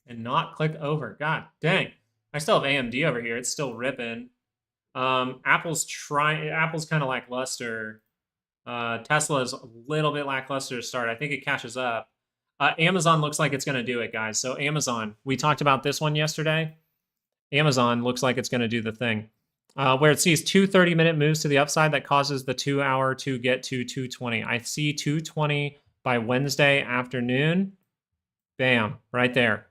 And not click over. God dang. I still have AMD over here. It's still ripping. Apple's kind of lackluster. Tesla's a little bit lackluster to start. I think it catches up. Amazon looks like it's going to do it, guys. So Amazon, we talked about this one yesterday. Amazon looks like it's going to do the thing. Where it sees 2 30-minute moves to the upside that causes the 2-hour to get to 220. I see 220 by Wednesday afternoon. Bam, right there.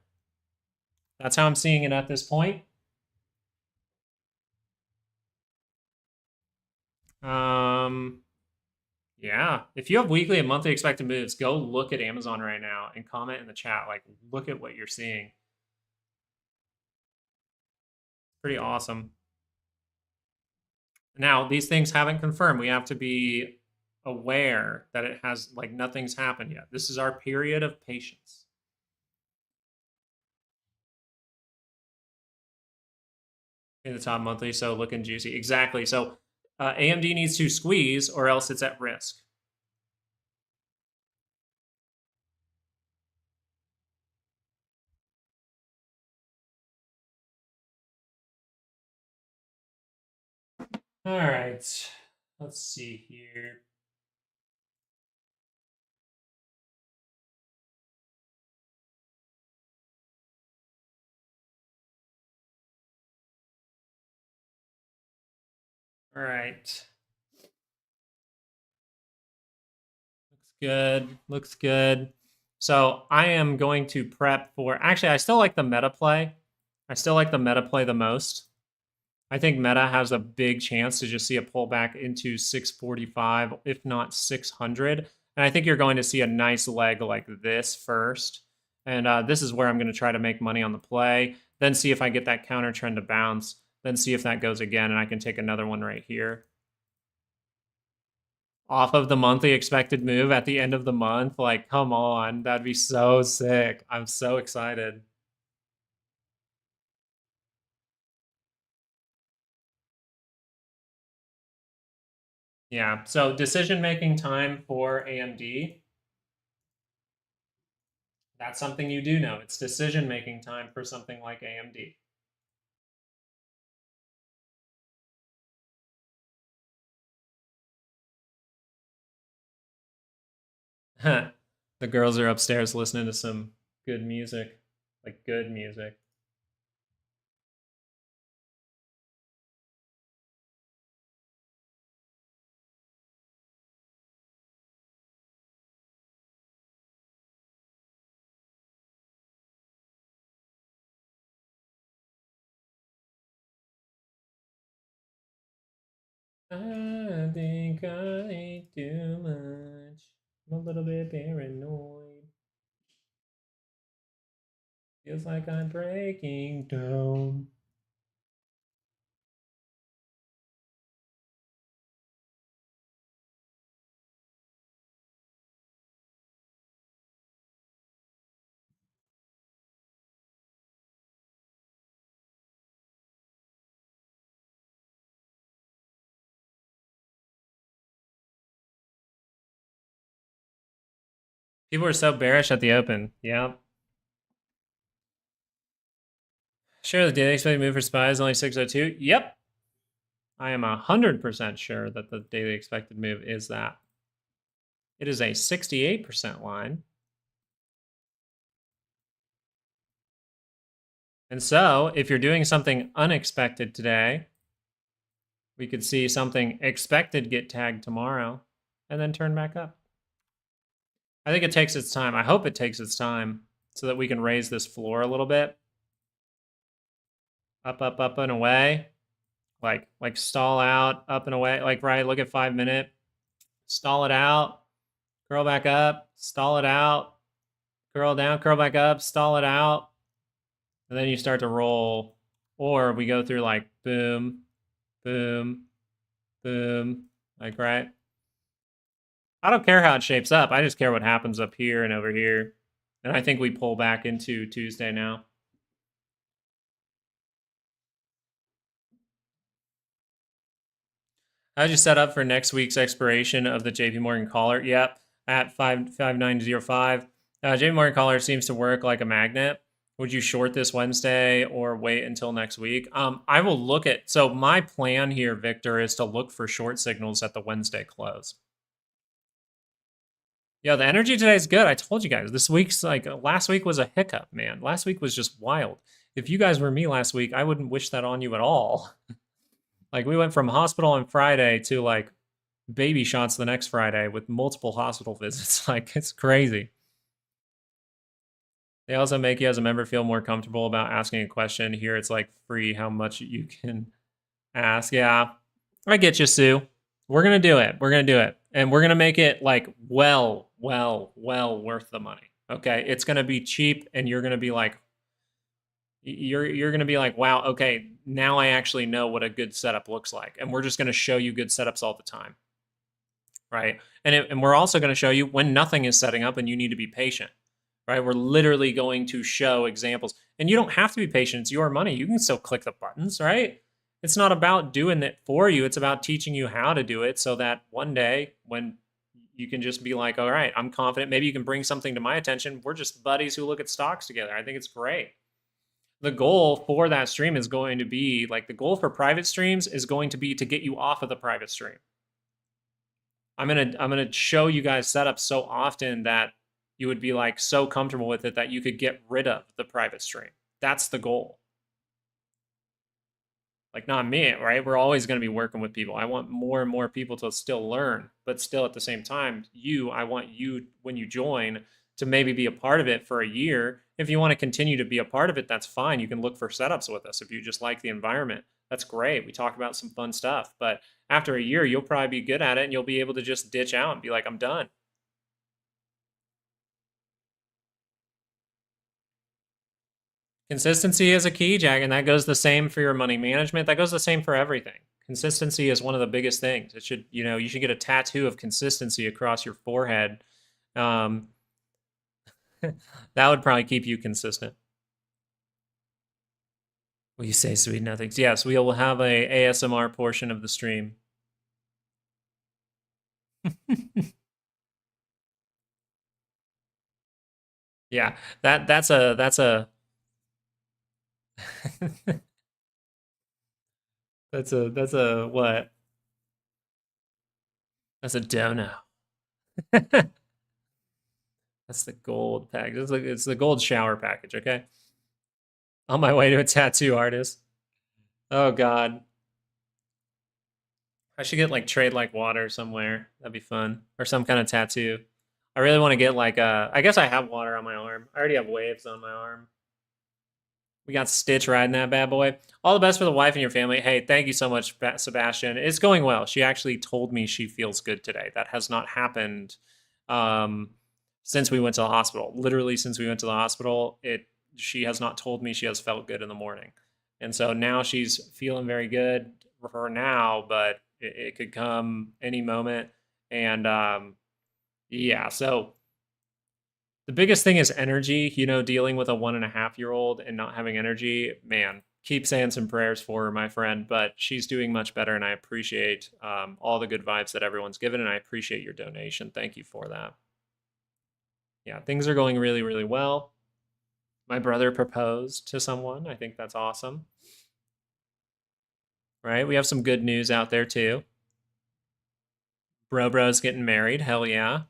That's how I'm seeing it at this point. Yeah, if you have weekly and monthly expected moves, go look at Amazon right now and comment in the chat. Like, look at what you're seeing. Pretty awesome. Now, these things haven't confirmed. We have to be aware that it has, like, nothing's happened yet. This is our period of patience. In the top monthly, so looking juicy. Exactly. So AMD needs to squeeze or else it's at risk. All right. Let's see here. All right. Looks good. Looks good. So I am going to prep for... Actually, I still like the meta play. I still like the meta play the most. I think meta has a big chance to just see a pullback into 645, if not 600. And I think you're going to see a nice leg like this first. And this is where I'm going to try to make money on the play. Then see if I get that counter trend to bounce. Then see if that goes again, and I can take another one right here. Off of the monthly expected move at the end of the month. Like, come on. That'd be so sick. I'm so excited. Yeah, so decision-making time for AMD. That's something you do know. It's decision-making time for something like AMD. The girls are upstairs listening to some good music. Like, good music. I think I ate too much. I'm a little bit paranoid. Feels like I'm breaking down. People are so bearish at the open. Yeah. Sure, the daily expected move for SPY is only 602. Yep. I am 100% sure that the daily expected move is that. It is a 68% line. And so, if you're doing something unexpected today, we could see something expected get tagged tomorrow and then turn back up. I think it takes its time. I hope it takes its time so that we can raise this floor a little bit. Up, up, up, and away. Like stall out, up and away. Like, right, look at 5 minute. Stall it out. Curl back up. Stall it out. Curl down, curl back up. Stall it out. And then you start to roll. Or we go through like boom, boom, boom. Like, right? I don't care how it shapes up. I just care what happens up here and over here. And I think we pull back into Tuesday now. How'd you set up for next week's expiration of the JP Morgan collar? Yep, at 5905. JP Morgan collar seems to work like a magnet. Would you short this Wednesday or wait until next week? I will look at, so my plan here, Victor, is to look for short signals at the Wednesday close. Yeah, the energy today is good. I told you guys, this week's like, last week was a hiccup, man. Last week was just wild. If you guys were me last week, I wouldn't wish that on you at all. Like, we went from hospital on Friday to like baby shots the next Friday with multiple hospital visits. Like, it's crazy. They also make you as a member feel more comfortable about asking a question. Here it's like free how much you can ask. Yeah, I get you, Sue. We're going to do it. We're going to do it. And we're going to make it like well worth the money. Okay? It's going to be cheap and you're going to be like, you're going to be like, wow, okay, now I actually know what a good setup looks like. And we're just going to show you good setups all the time. Right? And we're also going to show you when nothing is setting up and you need to be patient. Right? We're literally going to show examples. And you don't have to be patient. It's your money. You can still click the buttons, right? It's not about doing it for you. It's about teaching you how to do it so that one day when you can just be like, all right, I'm confident. Maybe you can bring something to my attention. We're just buddies who look at stocks together. I think it's great. The goal for that stream is going to be like the goal for private streams is going to be to get you off of the private stream. I'm gonna show you guys setups so often that you would be like so comfortable with it that you could get rid of the private stream. That's the goal. Like, not me, right? We're always going to be working with people. I want more and more people to still learn, but still at the same time, I want you, when you join, to maybe be a part of it for a year. If you want to continue to be a part of it, that's fine. You can look for setups with us. If you just like the environment, that's great. We talk about some fun stuff, but after a year, you'll probably be good at it and you'll be able to just ditch out and be like, I'm done. Consistency is a key, Jack, and that goes the same for your money management. That goes the same for everything. Consistency is one of the biggest things. It should, you should get a tattoo of consistency across your forehead. That would probably keep you consistent. Will you say sweet nothings? Yes, we will have a ASMR portion of the stream. Yeah, that's a that's a what? That's a dono. That's the gold package. It's the gold shower package, okay? On my way to a tattoo artist. Oh God. I should get like trade like water somewhere. That'd be fun. Or some kind of tattoo. I really want to get like I guess I have water on my arm. I already have waves on my arm. We got Stitch riding that bad boy. All the best for the wife and your family. Hey, thank you so much, Sebastian. It's going well. She actually told me she feels good today. That has not happened since we went to the hospital. Literally, since we went to the hospital, she has not told me she has felt good in the morning. And so now she's feeling very good for her now, but it could come any moment. And yeah, so the biggest thing is energy, dealing with a 1.5-year-old and not having energy. Man, keep saying some prayers for her, my friend, but she's doing much better. And I appreciate all the good vibes that everyone's given. And I appreciate your donation. Thank you for that. Yeah, things are going really, really well. My brother proposed to someone. I think that's awesome. Right? We have some good news out there too. Bro's getting married. Hell yeah.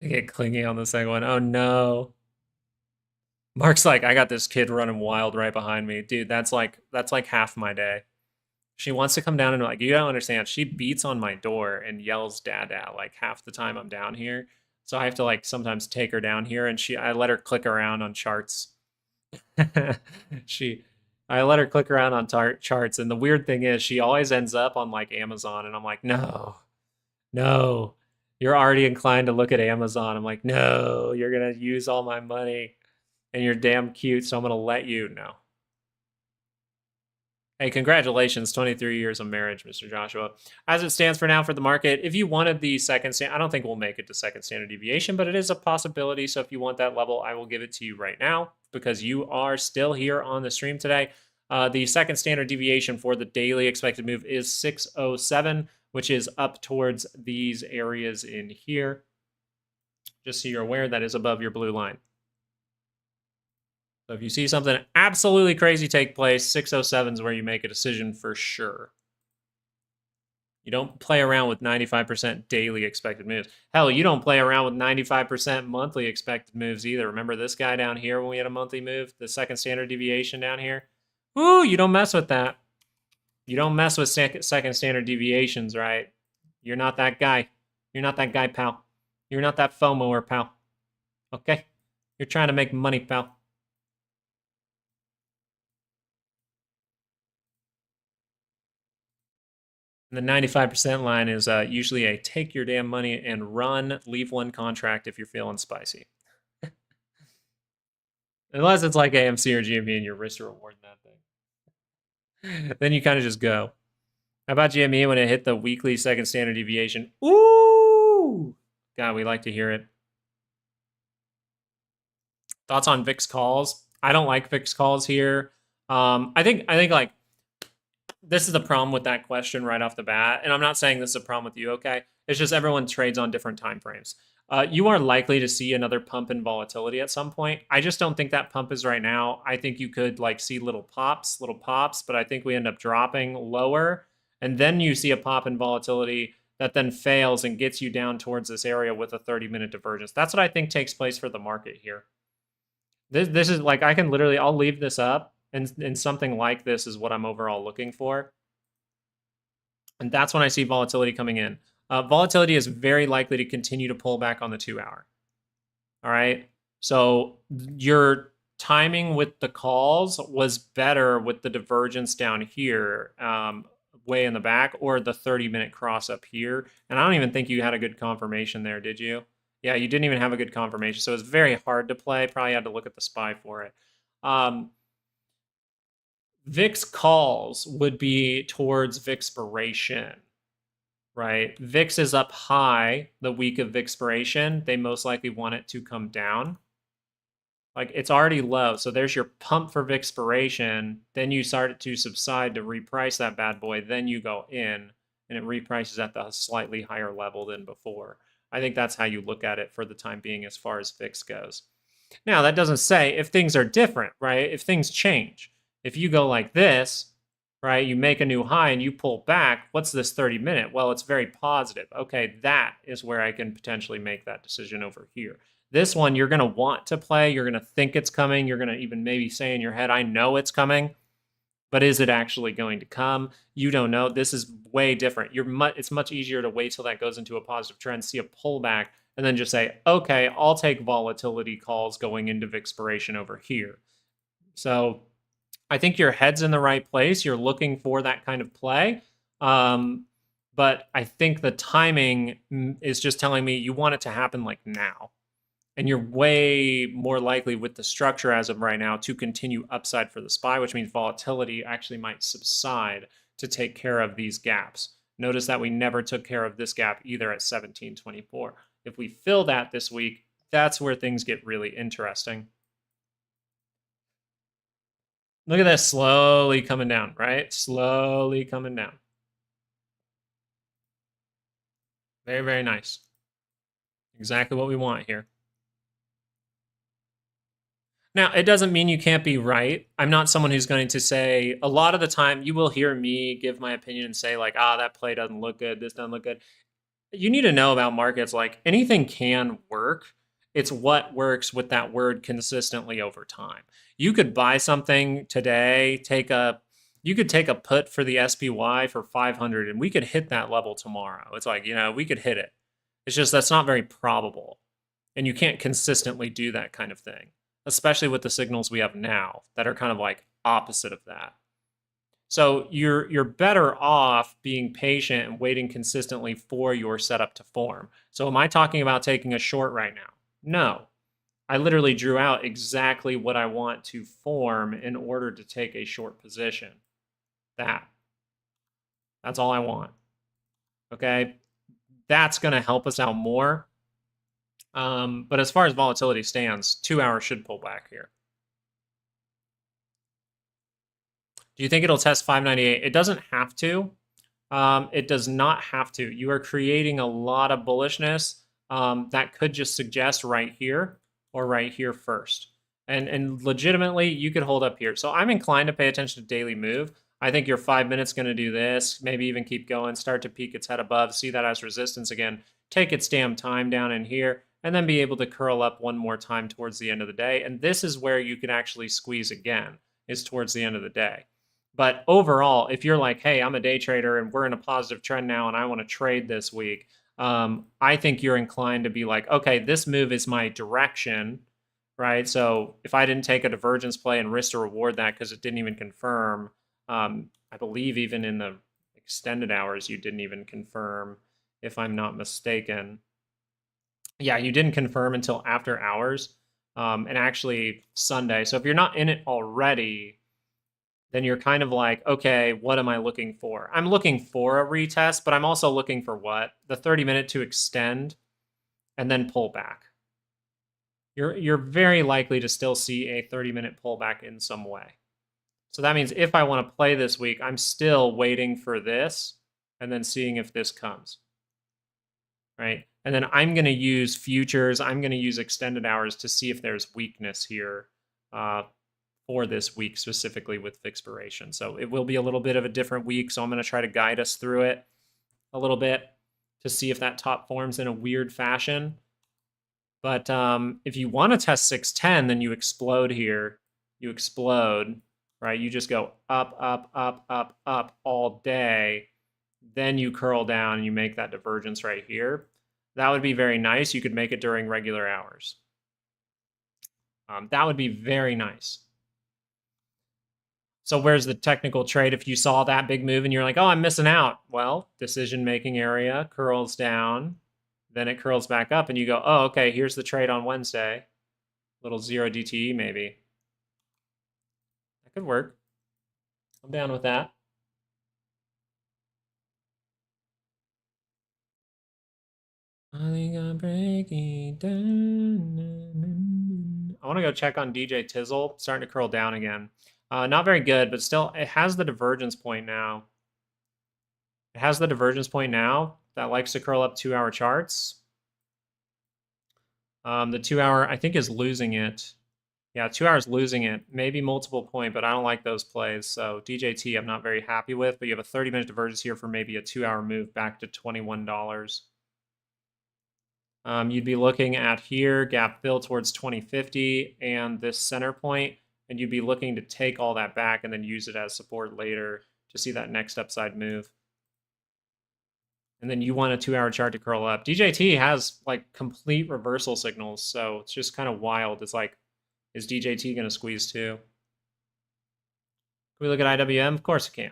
I get clingy on the second one. Oh no. Mark's like, I got this kid running wild right behind me. Dude, that's like half my day. She wants to come down and like, you don't understand. She beats on my door and yells dad like half the time I'm down here. So I have to like sometimes take her down here and I let her click around on charts. she I let her click around on charts, and the weird thing is she always ends up on like Amazon, and I'm like, no, you're already inclined to look at Amazon. I'm like, no, you're gonna use all my money, and you're damn cute, so I'm gonna let you. No. Hey, congratulations, 23 years of marriage, Mr. Joshua. As it stands for now for the market, if you wanted the second standard, I don't think we'll make it to second standard deviation, but it is a possibility. So if you want that level, I will give it to you right now because you are still here on the stream today. The second standard deviation for the daily expected move is 607, which is up towards these areas in here. Just so you're aware, that is above your blue line. So if you see something absolutely crazy take place, 607 is where you make a decision for sure. You don't play around with 95% daily expected moves. Hell, you don't play around with 95% monthly expected moves either. Remember this guy down here when we had a monthly move? The second standard deviation down here? Ooh, you don't mess with that. You don't mess with second standard deviations, right? You're not that guy. You're not that guy, pal. You're not that FOMOer, pal. Okay? You're trying to make money, pal. And the 95% line is usually a take your damn money and run, leave one contract if you're feeling spicy. Unless it's like AMC or GME and you're risk rewarding that thing. Then you kind of just go. How about GME when it hit the weekly second standard deviation? Ooh! God, we like to hear it. Thoughts on VIX calls? I don't like VIX calls here. I think like this is the problem with that question right off the bat. And I'm not saying this is a problem with you, okay? It's just everyone trades on different time frames. You are likely to see another pump in volatility at some point. I just don't think that pump is right now. I think you could like see little pops, but I think we end up dropping lower. And then you see a pop in volatility that then fails and gets you down towards this area with a 30-minute divergence. That's what I think takes place for the market here. This is like, I can literally, I'll leave this up, and something like this is what I'm overall looking for. And that's when I see volatility coming in. Volatility is very likely to continue to pull back on the 2-hour. All right. So your timing with the calls was better with the divergence down here, way in the back, or the 30-minute cross up here. And I don't even think you had a good confirmation there, did you? Yeah, you didn't even have a good confirmation. So it's very hard to play. Probably had to look at the SPY for it. VIX calls would be towards VIXpiration, right? VIX is up high the week of VIXpiration. They most likely want it to come down. Like it's already low. So there's your pump for VIXpiration. Then you start it to subside to reprice that bad boy. Then you go in and it reprices at the slightly higher level than before. I think that's how you look at it for the time being as far as VIX goes. Now, that doesn't say if things are different, right? If things change. If you go like this, right, you make a new high and you pull back, what's this 30-minute? Well, it's very positive. Okay, that is where I can potentially make that decision over here. This one, you're going to want to play. You're going to think it's coming. You're going to even maybe say in your head, I know it's coming. But is it actually going to come? You don't know. This is way different. It's much easier to wait till that goes into a positive trend, see a pullback, and then just say, okay, I'll take volatility calls going into VIXpiration over here. So I think your head's in the right place. You're looking for that kind of play. But I think the timing is just telling me you want it to happen like now. And you're way more likely with the structure as of right now to continue upside for the SPY, which means volatility actually might subside to take care of these gaps. Notice that we never took care of this gap either at 1724. If we fill that this week, that's where things get really interesting. Look at this, slowly coming down, right? Slowly coming down. Very, very nice. Exactly what we want here. Now, it doesn't mean you can't be right. I'm not someone who's going to say, a lot of the time you will hear me give my opinion and say like, that play doesn't look good, this doesn't look good. You need to know about markets, like anything can work. It's what works with that word consistently over time. You could buy something today, you could take a put for the SPY for 500 and we could hit that level tomorrow. It's like, we could hit it. It's just that's not very probable. And you can't consistently do that kind of thing, especially with the signals we have now that are kind of like opposite of that. So you're better off being patient and waiting consistently for your setup to form. So am I talking about taking a short right now? No. I literally drew out exactly what I want to form in order to take a short position. That's all I want. Okay? That's going to help us out more. But as far as volatility stands, 2 hours should pull back here. Do you think it'll test 598? It doesn't have to. It does not have to. You are creating a lot of bullishness that could just suggest right here or right here first. And legitimately, you could hold up here. So I'm inclined to pay attention to daily move. I think your 5 minutes going to do this, maybe even keep going, start to peek its head above, see that as resistance again, take its damn time down in here, and then be able to curl up one more time towards the end of the day. And this is where you can actually squeeze again, is towards the end of the day. But overall, if you're like, hey, I'm a day trader and we're in a positive trend now and I want to trade this week, I think you're inclined to be like, okay, this move is my direction, right? So if I didn't take a divergence play and risk to reward that because it didn't even confirm, I believe even in the extended hours, you didn't even confirm, if I'm not mistaken. Yeah, you didn't confirm until after hours and actually Sunday. So if you're not in it already, then you're kind of like, okay, what am I looking for? I'm looking for a retest, but I'm also looking for what? The 30-minute to extend and then pull back. You're very likely to still see a 30-minute pullback in some way. So that means if I want to play this week, I'm still waiting for this and then seeing if this comes, right? And then I'm going to use futures. I'm going to use extended hours to see if there's weakness here for this week specifically with expiration. So it will be a little bit of a different week. So I'm going to try to guide us through it a little bit to see if that top forms in a weird fashion. But if you want to test 610, then you explode here. You explode, right? You just go up, up, up, up, up all day. Then you curl down and you make that divergence right here. That would be very nice. You could make it during regular hours. That would be very nice. So where's the technical trade? If you saw that big move and you're like, oh, I'm missing out. Well, decision-making area curls down. Then it curls back up and you go, oh, okay, here's the trade on Wednesday. Little 0 DTE maybe. That could work. I'm down with that. I think I'm breaking down. I want to go check on DJ Tizzle. Starting to curl down again. Not very good, but still, it has the divergence point now. It has the divergence point now that likes to curl up 2 hour charts. The 2 hour, I think, is losing it. Yeah, 2 hours losing it. Maybe multiple point, but I don't like those plays. So DJT, I'm not very happy with, but you have a 30-minute divergence here for maybe a 2 hour move back to $21. You'd be looking at here, gap fill towards 2050 and this center point, and you'd be looking to take all that back and then use it as support later to see that next upside move. And then you want a 2 hour chart to curl up. DJT has like complete reversal signals, so it's just kind of wild. It's like, is DJT going to squeeze too? Can we look at IWM? Of course it can.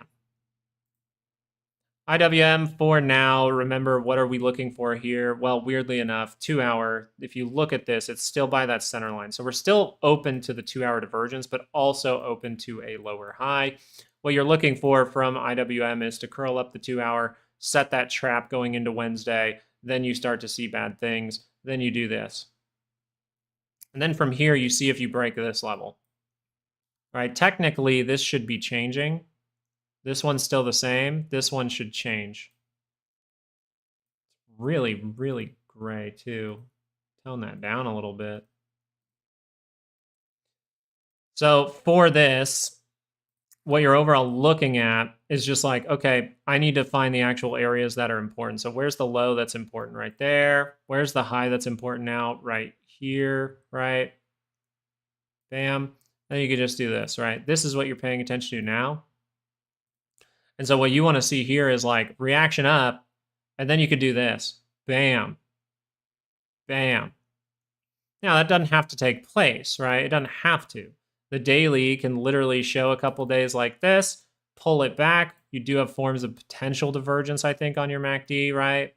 IWM for now, remember, what are we looking for here? Well, weirdly enough, 2 hour, if you look at this, it's still by that center line. So we're still open to the 2 hour divergence, but also open to a lower high. What you're looking for from IWM is to curl up the 2 hour, set that trap going into Wednesday. Then you start to see bad things. Then you do this. And then from here, you see if you break this level. Right? Technically, this should be changing. This one's still the same. This one should change. Really, really gray too. Tone that down a little bit. So for this, what you're overall looking at is just like, okay, I need to find the actual areas that are important. So where's the low that's important? Right there. Where's the high that's important now? Right here, right? Bam. Then you could just do this, right? This is what you're paying attention to now. And so what you want to see here is like reaction up, and then you could do this. Bam. Bam. Now, that doesn't have to take place, right? It doesn't have to. The daily can literally show a couple days like this, pull it back. You do have forms of potential divergence, I think, on your MACD, right?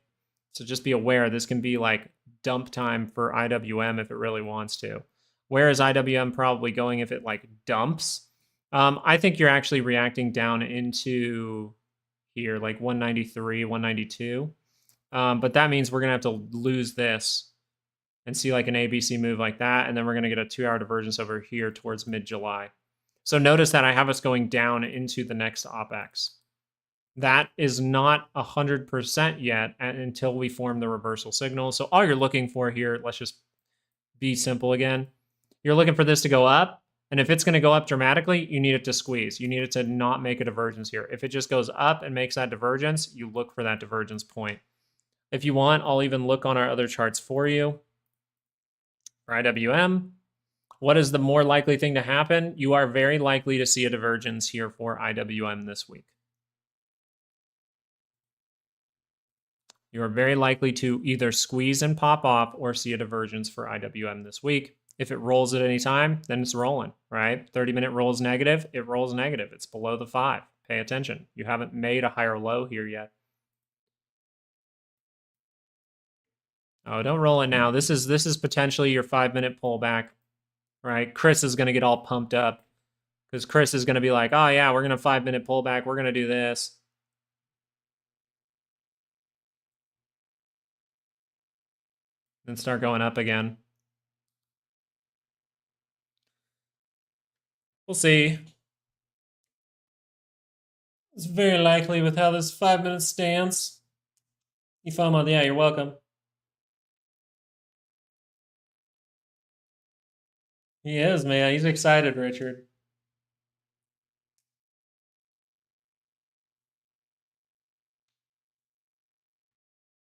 So just be aware, this can be like dump time for IWM if it really wants to. Where is IWM probably going if it like dumps? I think you're actually reacting down into here, like 193, 192. But that means we're going to have to lose this and see like an ABC move like that. And then we're going to get a 2 hour divergence over here towards mid-July. So notice that I have us going down into the next OPEX. That is not 100% yet until we form the reversal signal. So all you're looking for here, let's just be simple again. You're looking for this to go up. And if it's going to go up dramatically, you need it to squeeze. You need it to not make a divergence here. If it just goes up and makes that divergence, you look for that divergence point. If you want, I'll even look on our other charts for you. For IWM, what is the more likely thing to happen? You are very likely to see a divergence here for IWM this week. You are very likely to either squeeze and pop off or see a divergence for IWM this week. If it rolls at any time, then it's rolling, right? 30-minute rolls negative, it rolls negative. It's below the 5. Pay attention. You haven't made a higher low here yet. Oh, don't roll it now. This is potentially your 5-minute pullback, right? Chris is going to get all pumped up because Chris is going to be like, oh yeah, we're going to 5-minute pullback. We're going to do this. Then start going up again. We'll see. It's very likely with how this 5-minute stands. Ifama, yeah, you're welcome. He is, man. He's excited, Richard.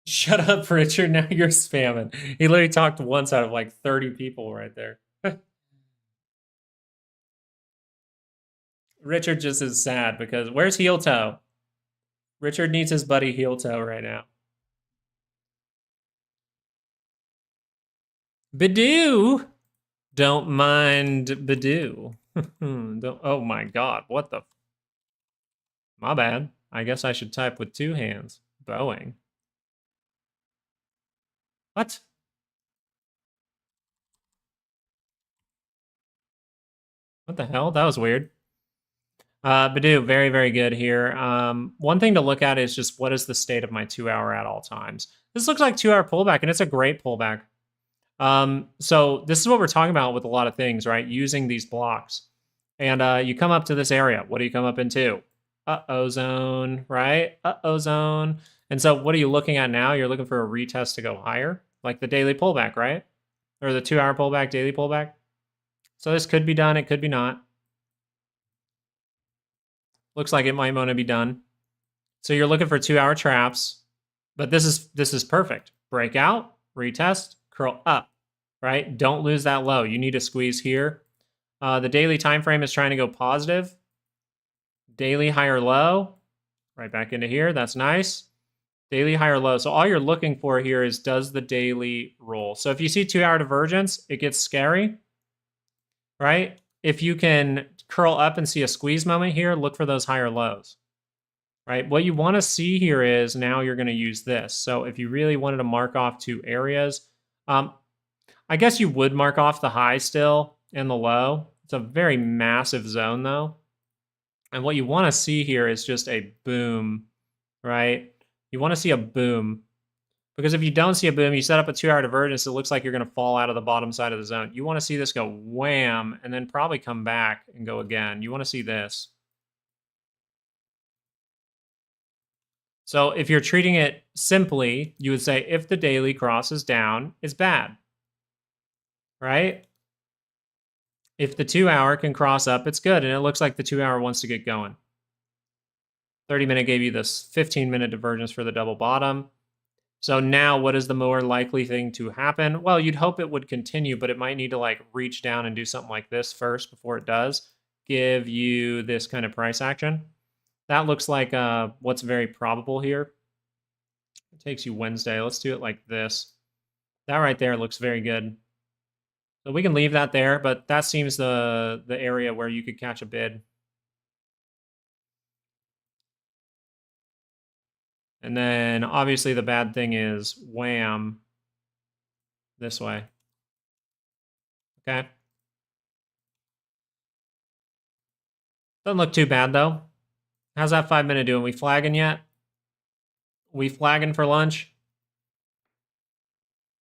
Shut up, Richard. Now you're spamming. He literally talked once out of like 30 people right there. Richard just is sad because where's Heel Toe? Richard needs his buddy Heel Toe right now. Badoo! Don't mind Badoo. Oh my god, what the... My bad. I guess I should type with 2 hands. Boeing. What? What the hell? That was weird. Badoo, very, very good here. One thing to look at is just what is the state of my 2 hour at all times. This looks like 2 hour pullback, and it's a great pullback. So this is what we're talking about with a lot of things, right? Using these blocks. And you come up to this area. What do you come up into? Uh-oh zone, right? Uh-oh zone. And so what are you looking at now? You're looking for a retest to go higher, like the daily pullback, right? Or the 2 hour pullback, daily pullback. So this could be done. It could be not. Looks like it might want to be done. So you're looking for 2 hour traps, but this is perfect. Breakout, retest, curl up, right? Don't lose that low. You need to squeeze here. The daily time frame is trying to go positive. Daily higher low, right back into here. That's nice. Daily higher low. So all you're looking for here is, does the daily roll? So if you see 2 hour divergence, it gets scary, right? If you can curl up and see a squeeze moment here, look for those higher lows. right? What you want to see here is now you're going to use this. So if you really wanted to mark off two areas, I guess you would mark off the high still and the low. It's a very massive zone though. And what you want to see here is just a boom, right? You want to see a boom. Because if you don't see a boom, you set up a 2-hour divergence, it looks like you're going to fall out of the bottom side of the zone. You want to see this go wham, and then probably come back and go again. You want to see this. So if you're treating it simply, you would say if the daily crosses down, it's bad, right? If the 2-hour can cross up, it's good. And it looks like the 2-hour wants to get going. 30-minute gave you this 15-minute divergence for the double bottom. So now what is the more likely thing to happen? Well, you'd hope it would continue, but it might need to like reach down and do something like this first before it does. Give you this kind of price action. That looks like what's very probable here. It takes you Wednesday. Let's do it like this. That right there looks very good. So we can leave that there, but that seems the area where you could catch a bid. And then obviously the bad thing is wham this way. Okay. Doesn't look too bad though. How's that 5-minute doing? We flagging yet? We flagging for lunch?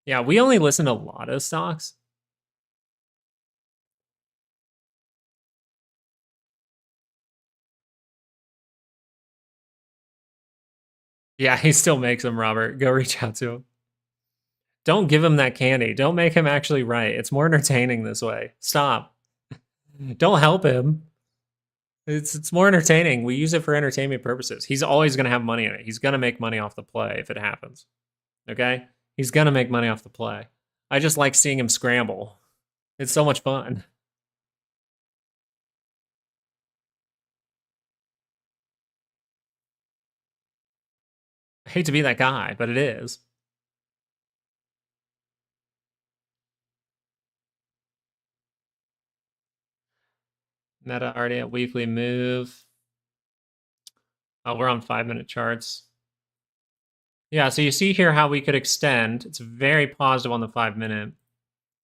Yeah, we only listen to a lot of stocks. Yeah, he still makes them, Robert. Go reach out to him. Don't give him that candy. Don't make him actually right. It's more entertaining this way. Stop. Don't help him. It's more entertaining. We use it for entertainment purposes. He's always going to have money in it. He's going to make money off the play if it happens. Okay? He's going to make money off the play. I just like seeing him scramble. It's so much fun. I hate to be that guy, but it is. Meta already at weekly move. Oh, we're on 5-minute charts. Yeah, so you see here how we could extend. It's very positive on the 5-minute.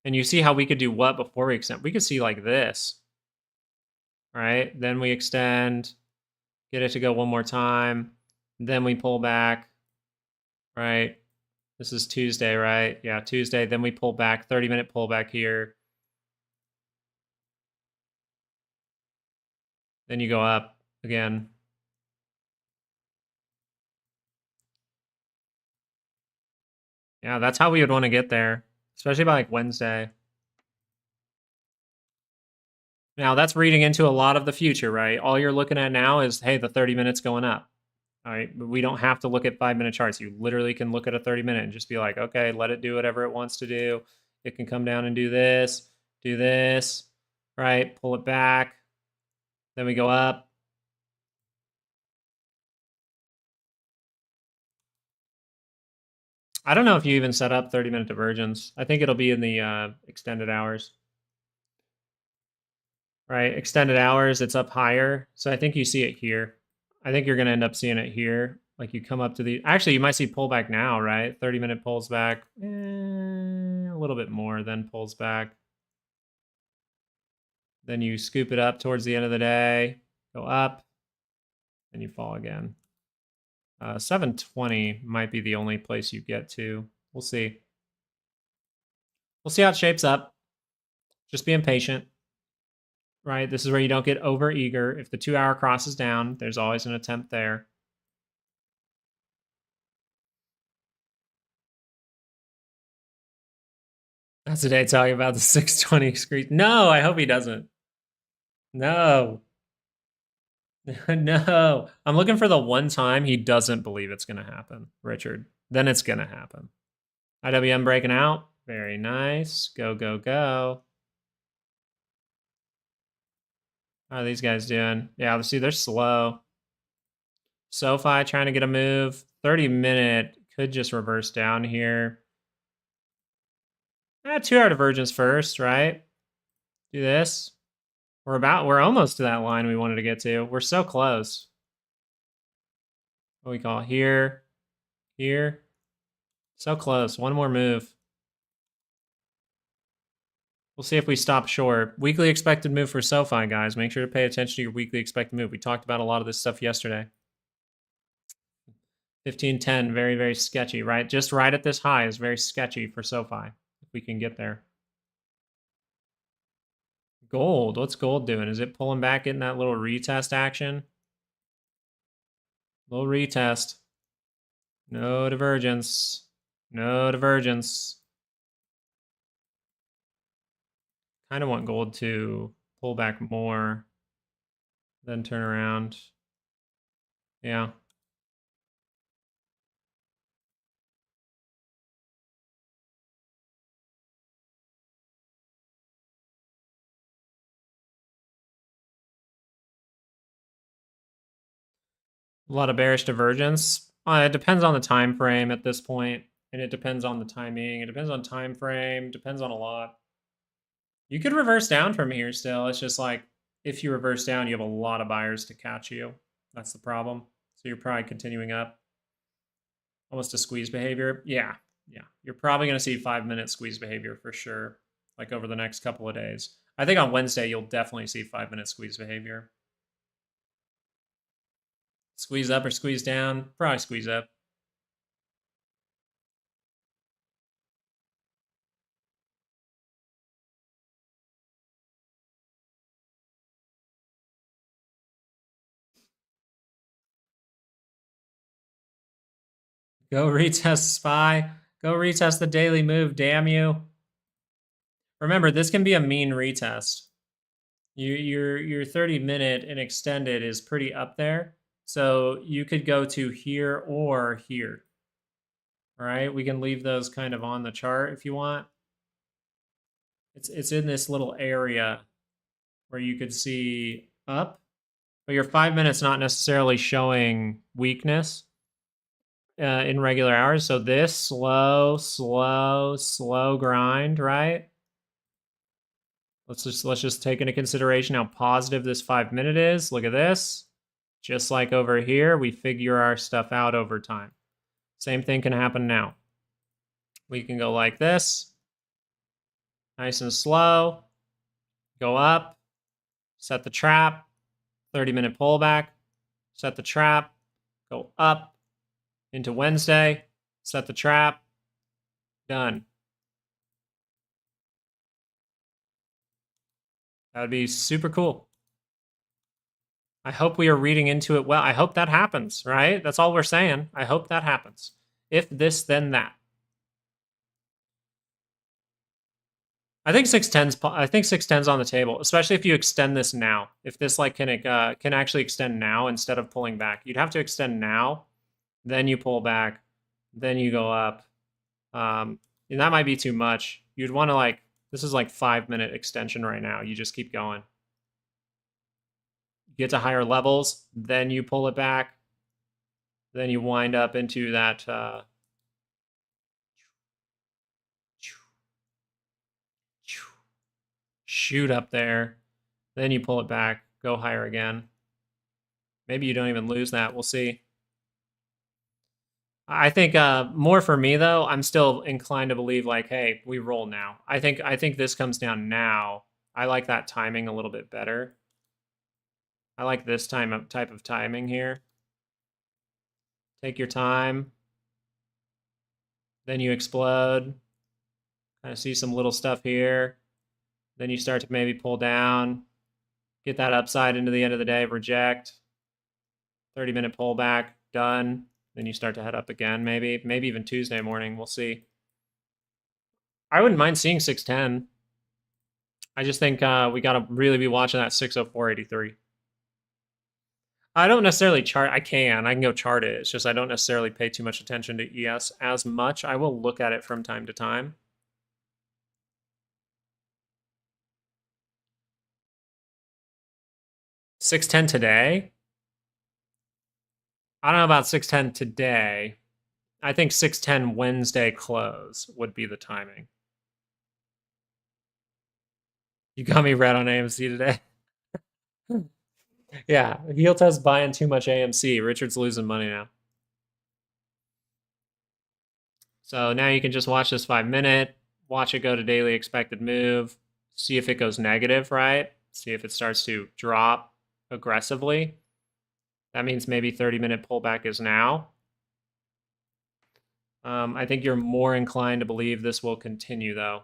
And you see how we could do what before we extend? We could see like this. Right? Then we extend, get it to go one more time. Then we pull back. Right? This is Tuesday, right? Yeah, Tuesday. Then we pull back, 30-minute pullback here. Then you go up again. Yeah, that's how we would want to get there, especially by like Wednesday. Now, that's reading into a lot of the future, right? All you're looking at now is, hey, the 30 minutes going up. All right, but we don't have to look at 5-minute charts. You literally can look at a 30-minute and just be like, okay, let it do whatever it wants to do. It can come down and do this, right? Pull it back. Then we go up. I don't know if you even set up 30-minute divergence. I think it'll be in the extended hours. Right, extended hours, it's up higher. So I think you see it here. I think you're going to end up seeing it here. Like you come up to the... Actually, you might see pullback now, right? 30-minute pulls back. A little bit more, then pulls back. Then you scoop it up towards the end of the day. Go up. Then you fall again. 720 might be the only place you get to. We'll see. We'll see how it shapes up. Just being patient. Right? This is where you don't get over eager. If the 2-hour crosses down, there's always an attempt there. That's today talking about the 620 screen. No, I hope he doesn't. No. No. I'm looking for the one time he doesn't believe it's going to happen, Richard. Then it's going to happen. IWM breaking out. Very nice. Go, go, go. How are these guys doing? Yeah, let's see. They're slow. SoFi trying to get a move. 30-minute could just reverse down here. 2-hour divergence first, right? Do this. We're almost to that line we wanted to get to. We're so close. What we call it? Here, here. So close. One more move. We'll see if we stop short. Weekly expected move for SoFi, guys. Make sure to pay attention to your weekly expected move. We talked about a lot of this stuff yesterday. 1510, very, very sketchy, right? Just right at this high is very sketchy for SoFi, if we can get there. Gold, what's gold doing? Is it pulling back in that little retest action? Little retest. No divergence. No divergence. Kind of want gold to pull back more, then turn around. Yeah. A lot of bearish divergence. It depends on the time frame at this point, and it depends on the timing. It depends on time frame. Depends on a lot. You could reverse down from here still. It's just like if you reverse down, you have a lot of buyers to catch you. That's the problem. So you're probably continuing up. Almost a squeeze behavior. Yeah. You're probably going to see 5-minute squeeze behavior for sure, like over the next couple of days. I think on Wednesday, you'll definitely see 5-minute squeeze behavior. Squeeze up or squeeze down? Probably squeeze up. Go retest SPY. Go retest the daily move, damn you. Remember, this can be a mean retest. Your 30-minute and extended is pretty up there. So you could go to here or here. All right, we can leave those kind of on the chart if you want. It's in this little area where you could see up, but your 5 minutes not necessarily showing weakness in regular hours. So this slow grind, right? Let's just take into consideration how positive this 5-minute is. Look at this. Just like over here, we figure our stuff out over time. Same thing can happen now. We can go like this. Nice and slow. Go up. Set the trap. 30-minute pullback. Set the trap. Go up into Wednesday. Set the trap. Done. That would be super cool. I hope we are reading into it well. I hope that happens, right? That's all we're saying. I hope that happens. If this, then that. I think 610's on the table, especially if you extend this now. If this like can actually extend now instead of pulling back. You'd have to extend now, then you pull back, then you go up. And that might be too much. You'd want to like, this is like 5-minute extension right now. You just keep going. Get to higher levels, then you pull it back. Then you wind up into that shoot up there. Then you pull it back, go higher again. Maybe you don't even lose that. We'll see. I think more for me though, I'm still inclined to believe like, hey, we roll now. I think this comes down now. I like that timing a little bit better. I like this type of timing here. Take your time. Then you explode. Kind of see some little stuff here. Then you start to maybe pull down. Get that upside into the end of the day, reject. 30-minute pullback, done. Then you start to head up again, maybe even Tuesday morning. We'll see. I wouldn't mind seeing 610. I just think we got to really be watching that 604.83. I don't necessarily chart. I can go chart it. It's just I don't necessarily pay too much attention to ES as much. I will look at it from time to time. $610 today? I don't know about 610 today. I think 610 Wednesday close would be the timing. You got me red on AMC today. Yeah, heel test buying too much AMC. Richard's losing money now. So now you can just watch this 5-minute, watch it go to daily expected move, see if it goes negative, right? See if it starts to drop aggressively. That means maybe 30-minute pullback is now. I think you're more inclined to believe this will continue, though.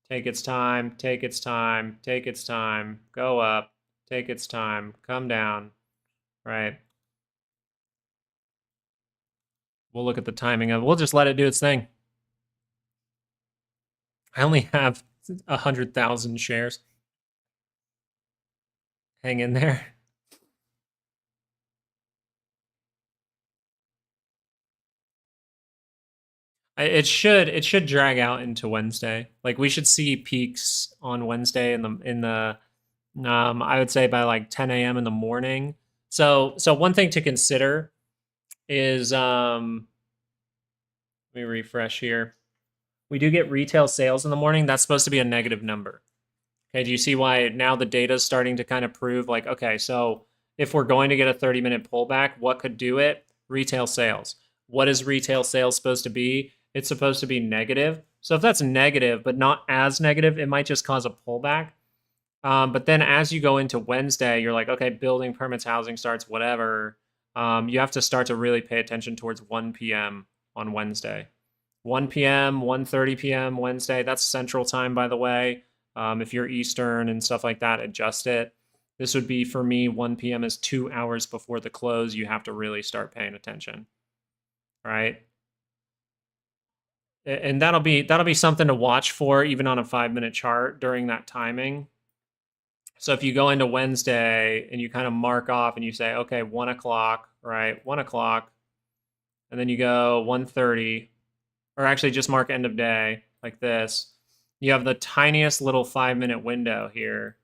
Take its time, take its time, take its time, go up, take its time, come down, right? We'll look at the timing of it. We'll just let it do its thing. I only have 100,000 shares. Hang in there. It should drag out into Wednesday. Like we should see peaks on Wednesday in the I would say by like 10 a.m. in the morning. So one thing to consider is let me refresh here. We do get retail sales in the morning. That's supposed to be a negative number. Okay, do you see why now the data is starting to kind of prove like, okay, so if we're going to get a 30-minute pullback, what could do it? Retail sales. What is retail sales supposed to be? It's supposed to be negative. So if that's negative, but not as negative, it might just cause a pullback. But then as you go into Wednesday, you're like, okay, building permits, housing starts, whatever. You have to start to really pay attention towards 1 p.m. on Wednesday. 1 p.m., 1:30 p.m. Wednesday. That's Central Time, by the way. If you're Eastern and stuff like that, adjust it. This would be, for me, 1 p.m. is 2 hours before the close. You have to really start paying attention, right? And that'll be something to watch for, even on a 5-minute chart during that timing. So if you go into Wednesday and you kind of mark off and you say, okay, 1 o'clock, right? 1 o'clock, and then you go 1:30, or actually just mark end of day like this. You have the tiniest little 5-minute window here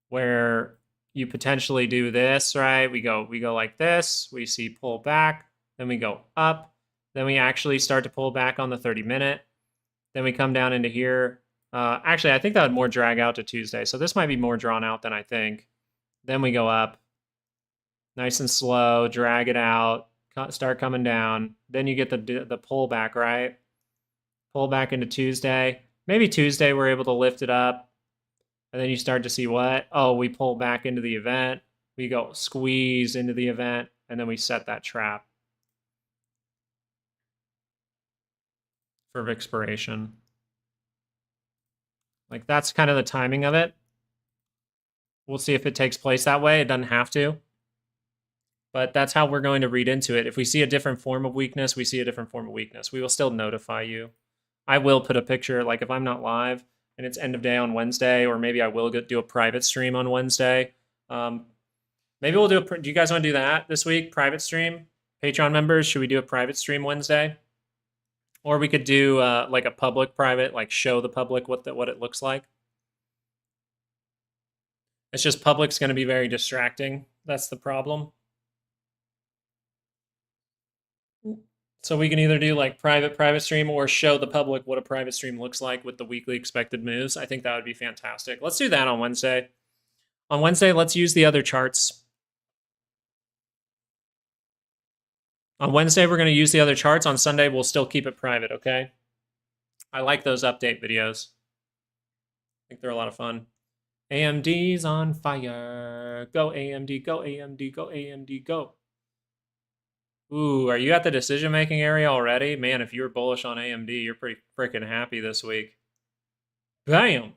where you potentially do this, right? We go like this, we see pull back, then we go up, then we actually start to pull back on the 30-minute, then we come down into here. Actually, I think that would more drag out to Tuesday, so this might be more drawn out than I think. Then we go up, nice and slow, drag it out, start coming down. Then you get the pullback, right? Pull back into Tuesday. Maybe Tuesday we're able to lift it up. And then you start to see what? Oh, we pull back into the event. We go squeeze into the event. And then we set that trap for expiration. Like that's kind of the timing of it. We'll see if it takes place that way. It doesn't have to. But that's how we're going to read into it. If we see a different form of weakness, we see a different form of weakness. We will still notify you. I will put a picture, like if I'm not live and it's end of day on Wednesday, or maybe I will do a private stream on Wednesday. Maybe we'll do do you guys want to do that this week? Private stream? Patreon members, should we do a private stream Wednesday? Or we could do like a public private, like show the public what it looks like. It's just public's going to be very distracting. That's the problem. So we can either do like private stream or show the public what a private stream looks like with the weekly expected moves. I think that would be fantastic. Let's do that on Wednesday. On Wednesday, let's use the other charts. On Wednesday, we're going to use the other charts. On Sunday, we'll still keep it private, okay? I like those update videos. I think they're a lot of fun. AMD's on fire. Go AMD, go AMD, go AMD, go. Ooh, are you at the decision-making area already? Man, if you were bullish on AMD, you're pretty freaking happy this week. Bam!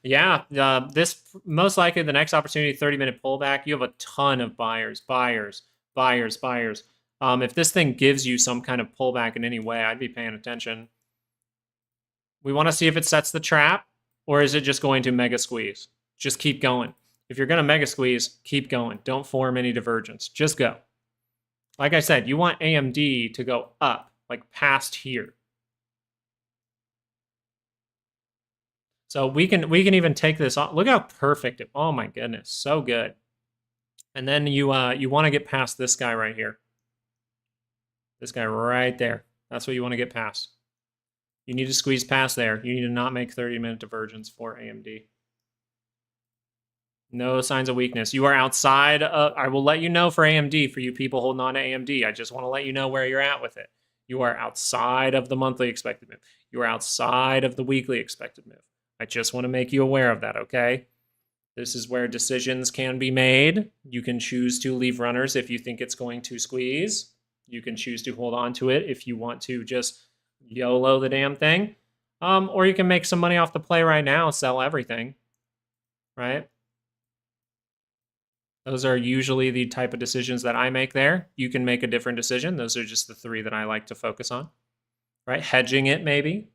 Yeah, this most likely the next opportunity, 30-minute pullback. You have a ton of buyers. If this thing gives you some kind of pullback in any way, I'd be paying attention. We want to see if it sets the trap, or is it just going to mega squeeze? Just keep going. If you're going to mega squeeze, keep going. Don't form any divergence. Just go. Like I said, you want AMD to go up, like past here. So we can even take this off. Look how perfect it. Oh my goodness, so good. And then you want to get past this guy right here. This guy right there. That's what you want to get past. You need to squeeze past there. You need to not make 30-minute divergence for AMD. No signs of weakness. You are outside. I will let you know for AMD, for you people holding on to AMD. I just want to let you know where you're at with it. You are outside of the monthly expected move. You are outside of the weekly expected move. I just want to make you aware of that, okay? This is where decisions can be made. You can choose to leave runners if you think it's going to squeeze. You can choose to hold on to it if you want to just YOLO the damn thing. Or you can make some money off the play right now, sell everything, right? Those are usually the type of decisions that I make there. You can make a different decision. Those are just the three that I like to focus on, right? Hedging it, maybe.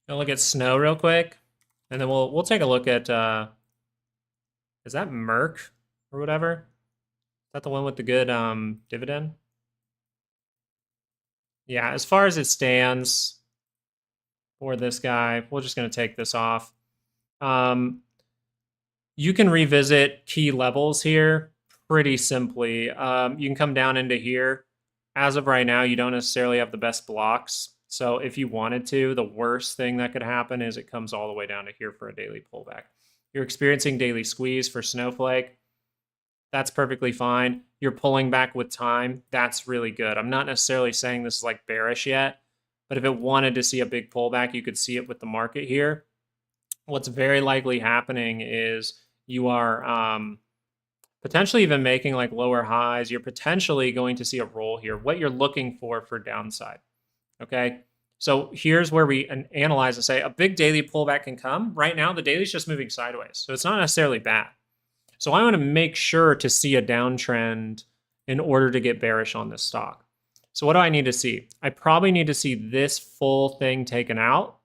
Gonna look at snow real quick, and then we'll take a look at is that Merck or whatever? Is that the one with the good dividend? Yeah, as far as it stands for this guy, we're just gonna take this off. You can revisit key levels here pretty simply. You can come down into here. As of right now, you don't necessarily have the best blocks. So if you wanted to, the worst thing that could happen is it comes all the way down to here for a daily pullback. You're experiencing daily squeeze for Snowflake. That's perfectly fine. You're pulling back with time. That's really good. I'm not necessarily saying this is like bearish yet, but if it wanted to see a big pullback, you could see it with the market here. What's very likely happening is you are potentially even making like lower highs. You're potentially going to see a roll here. What you're looking for downside. Okay, so here's where we analyze and say a big daily pullback can come. Right now, the daily's just moving sideways, so it's not necessarily bad. So I want to make sure to see a downtrend in order to get bearish on this stock. So what do I need to see? I probably need to see this full thing taken out.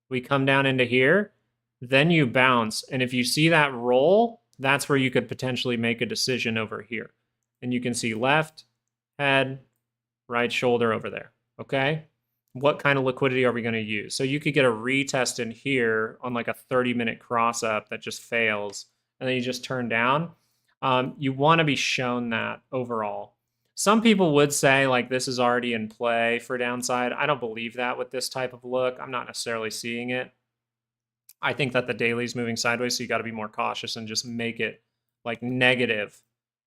We come down into here, then you bounce. And if you see that roll, that's where you could potentially make a decision over here. And you can see left, head, right shoulder over there, okay? What kind of liquidity are we going to use? So you could get a retest in here on like a 30-minute cross up that just fails, and then you just turn down. You want to be shown that overall. Some people would say like this is already in play for downside. I don't believe that with this type of look. I'm not necessarily seeing it. I think that the daily's moving sideways, so you got to be more cautious and just make it like negative,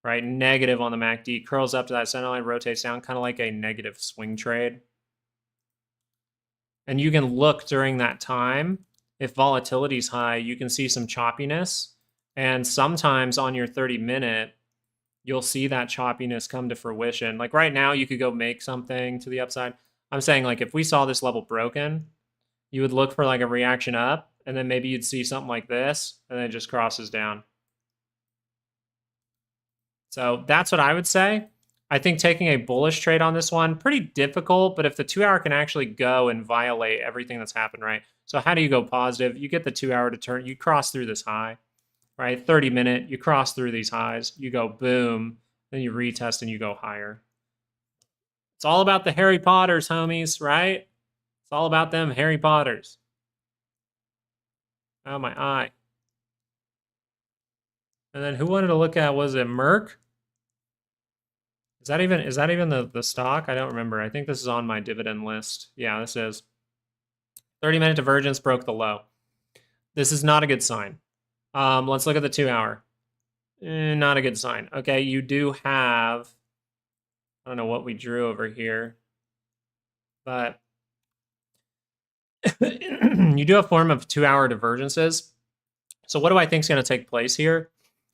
right? Negative on the MACD, curls up to that center line, rotates down, kind of like a negative swing trade. And you can look during that time, if volatility is high, you can see some choppiness. And sometimes on your 30-minute, you'll see that choppiness come to fruition. Like right now, you could go make something to the upside. I'm saying like if we saw this level broken, you would look for like a reaction up, and then maybe you'd see something like this, and then it just crosses down. So that's what I would say. I think taking a bullish trade on this one, pretty difficult, but if the 2-hour can actually go and violate everything that's happened, right? So how do you go positive? You get the 2-hour to turn, you cross through this high, right? 30-minute, you cross through these highs, you go boom, then you retest and you go higher. It's all about the Harry Potters, homies, right? It's all about them Harry Potters. Oh, my eye. And then who wanted to look at, was it Merck? Is that even the stock? I don't remember. I think this is on my dividend list. Yeah, this is. 30-minute divergence broke the low. This is not a good sign. Let's look at the 2-hour. Not a good sign. Okay, you do have, I don't know what we drew over here, but you do have a form of 2-hour divergences. So what do I think is going to take place here?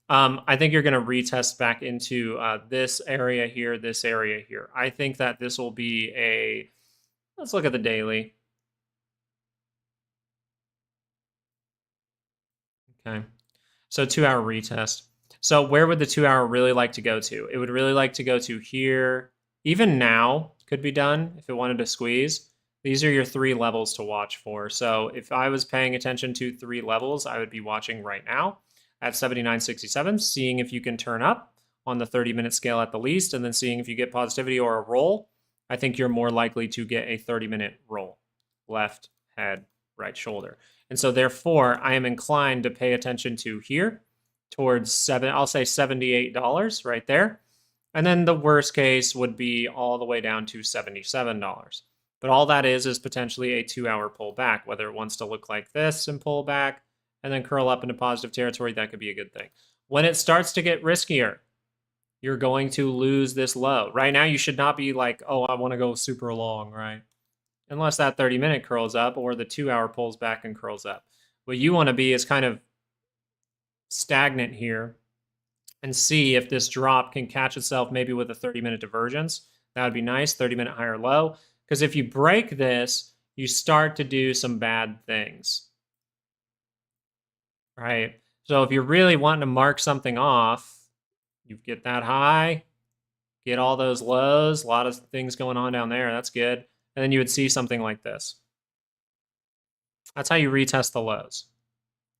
I think you're going to retest back into this area here, this area here. I think that this will be a, let's look at the daily. Okay, so 2-hour retest. So where would the 2-hour really like to go to? It would really like to go to here. Even now could be done if it wanted to squeeze. These are your 3 levels to watch for. So if I was paying attention to 3 levels, I would be watching right now at 79.67, seeing if you can turn up on the 30-minute scale at the least, and then seeing if you get positivity or a roll. I think you're more likely to get a 30-minute roll. Left, head, right shoulder. And so therefore, I am inclined to pay attention to here towards I'll say $78 right there. And then the worst case would be all the way down to $77. But all that is potentially a 2-hour pullback, whether it wants to look like this and pull back, and then curl up into positive territory, that could be a good thing. When it starts to get riskier, you're going to lose this low. Right now, you should not be like, oh, I want to go super long, right? Unless that 30-minute curls up or the 2-hour pulls back and curls up. What you want to be is kind of stagnant here and see if this drop can catch itself maybe with a 30-minute divergence. That would be nice, 30-minute higher low. Because if you break this, you start to do some bad things, right? So if you're really wanting to mark something off, you get that high, get all those lows, a lot of things going on down there. That's good. And then you would see something like this. That's how you retest the lows.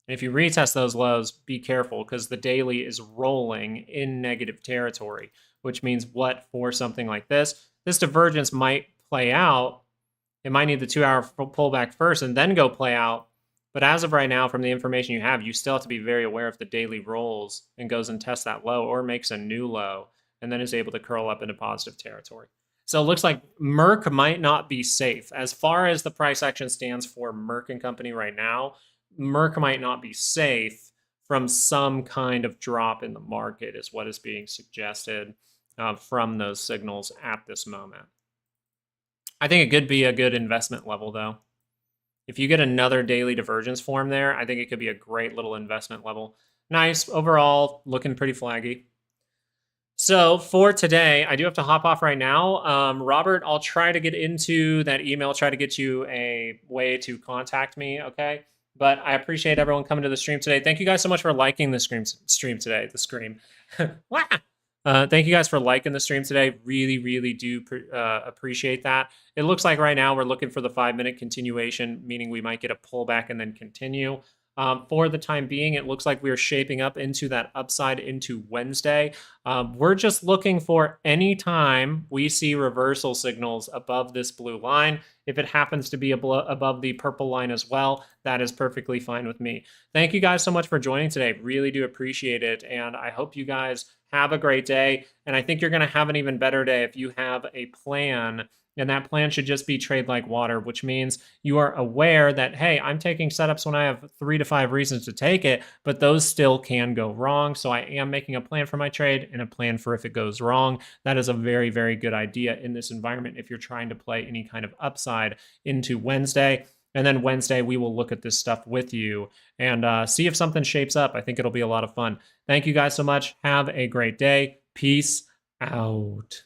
And if you retest those lows, be careful because the daily is rolling in negative territory, which means what for something like this? This divergence might play out. It might need the 2-hour pullback first and then go play out. But as of right now, from the information you have, you still have to be very aware if the daily rolls and goes and tests that low or makes a new low and then is able to curl up into positive territory. So it looks like Merck might not be safe. As far as the price action stands for Merck and Company right now, Merck might not be safe from some kind of drop in the market is what is being suggested from those signals at this moment. I think it could be a good investment level, though. If you get another daily divergence form there, I think it could be a great little investment level. Nice. Overall, looking pretty flaggy. So for today, I do have to hop off right now. Robert, I'll try to get into that email, try to get you a way to contact me, okay? But I appreciate everyone coming to the stream today. Thank you guys so much for liking the stream today. The scream. Thank you guys for liking the stream today. Really, really do appreciate that. It looks like right now we're looking for the 5-minute continuation, meaning we might get a pullback and then continue. For the time being, it looks like we're shaping up into that upside into Wednesday. We're just looking for any time we see reversal signals above this blue line. If it happens to be above the purple line as well, that is perfectly fine with me. Thank you guys so much for joining today. Really do appreciate it. And I hope you guys have a great day. And I think you're going to have an even better day if you have a plan. And that plan should just be trade like water, which means you are aware that, hey, I'm taking setups when I have 3 to 5 reasons to take it, but those still can go wrong. So I am making a plan for my trade and a plan for if it goes wrong. That is a very, very good idea in this environment if you're trying to play any kind of upside into Wednesday. And then Wednesday, we will look at this stuff with you and see if something shapes up. I think it'll be a lot of fun. Thank you guys so much. Have a great day. Peace out.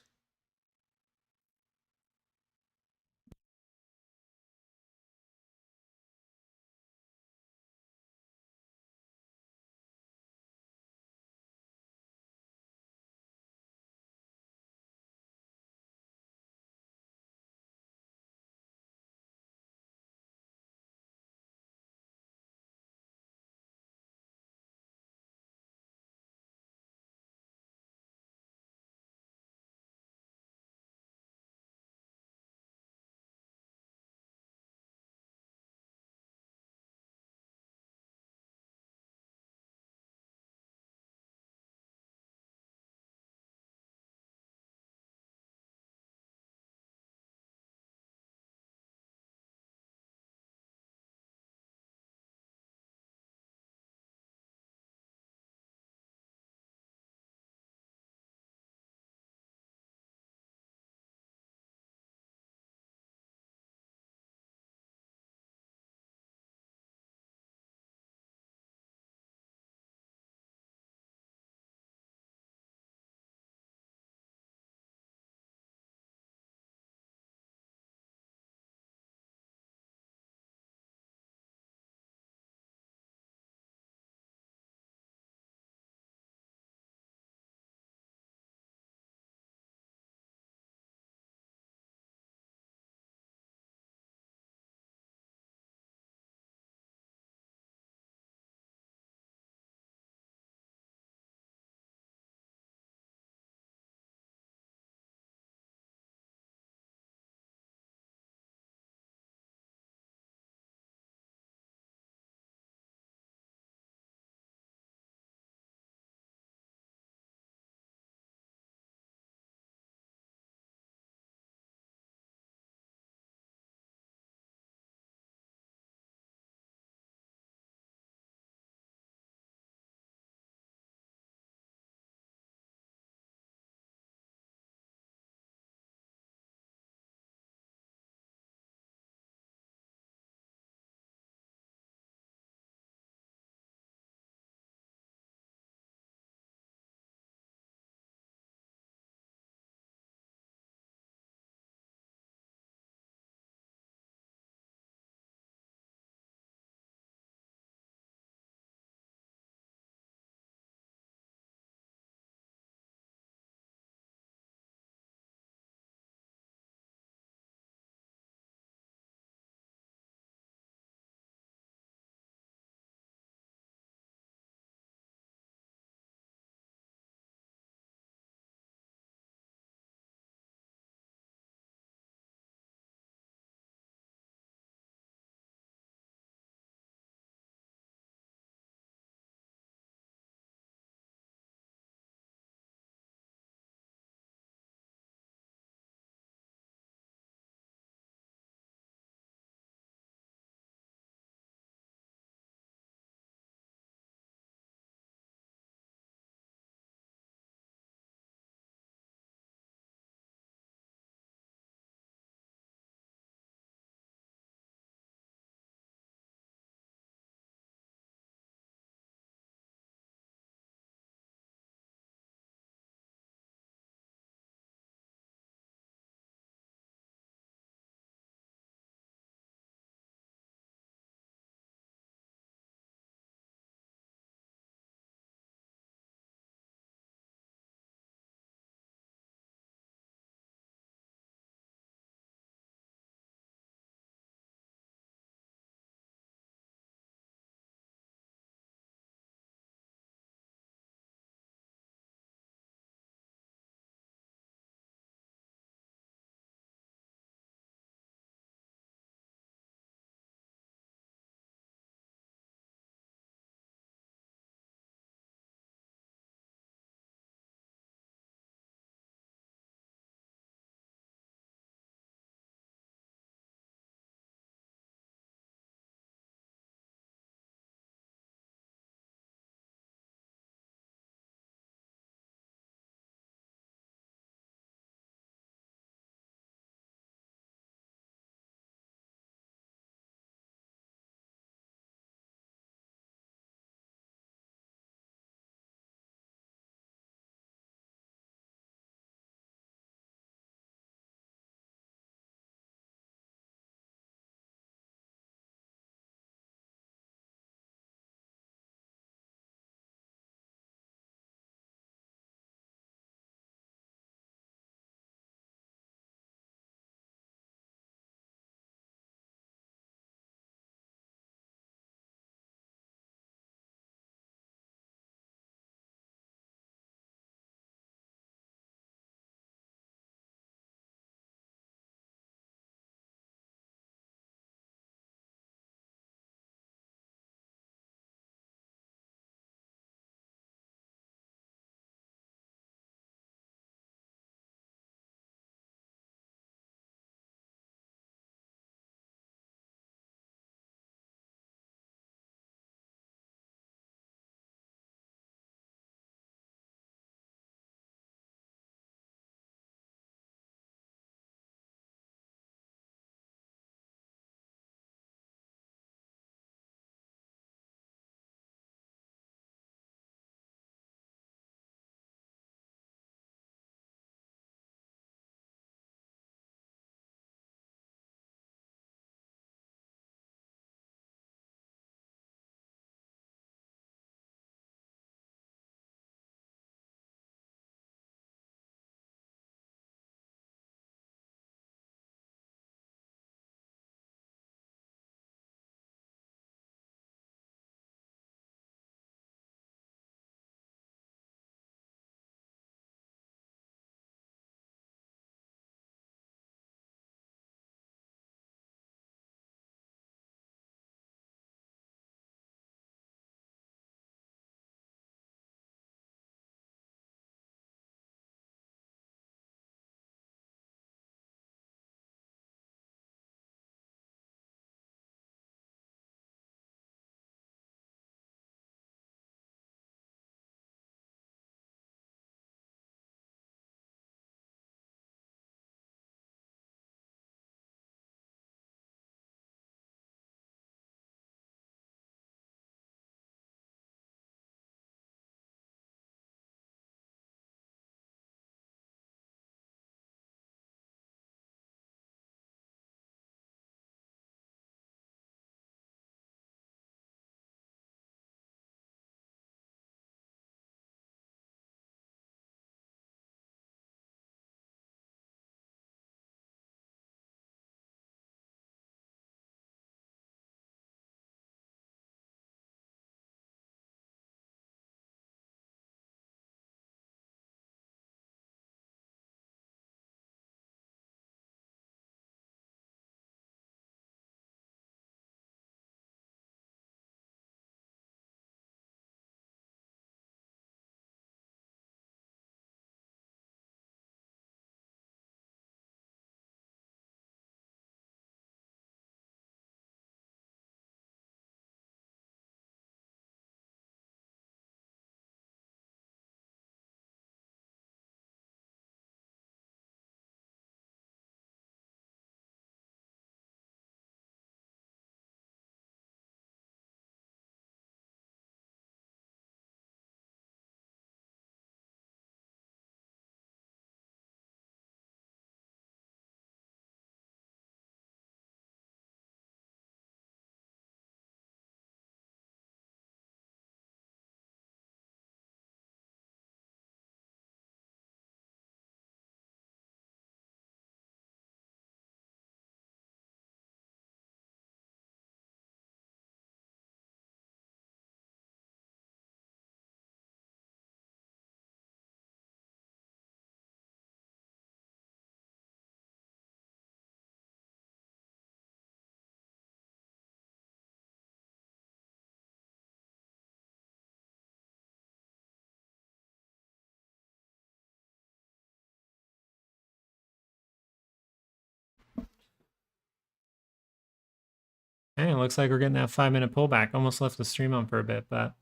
Hey, it looks like we're getting that 5-minute pullback. Almost left the stream on for a bit, but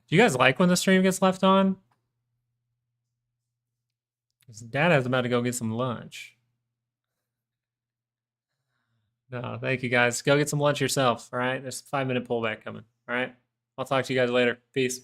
do you guys like when the stream gets left on? Dad is about to go get some lunch. No, thank you guys. Go get some lunch yourself. All right. There's a 5-minute pullback coming. All right. I'll talk to you guys later. Peace.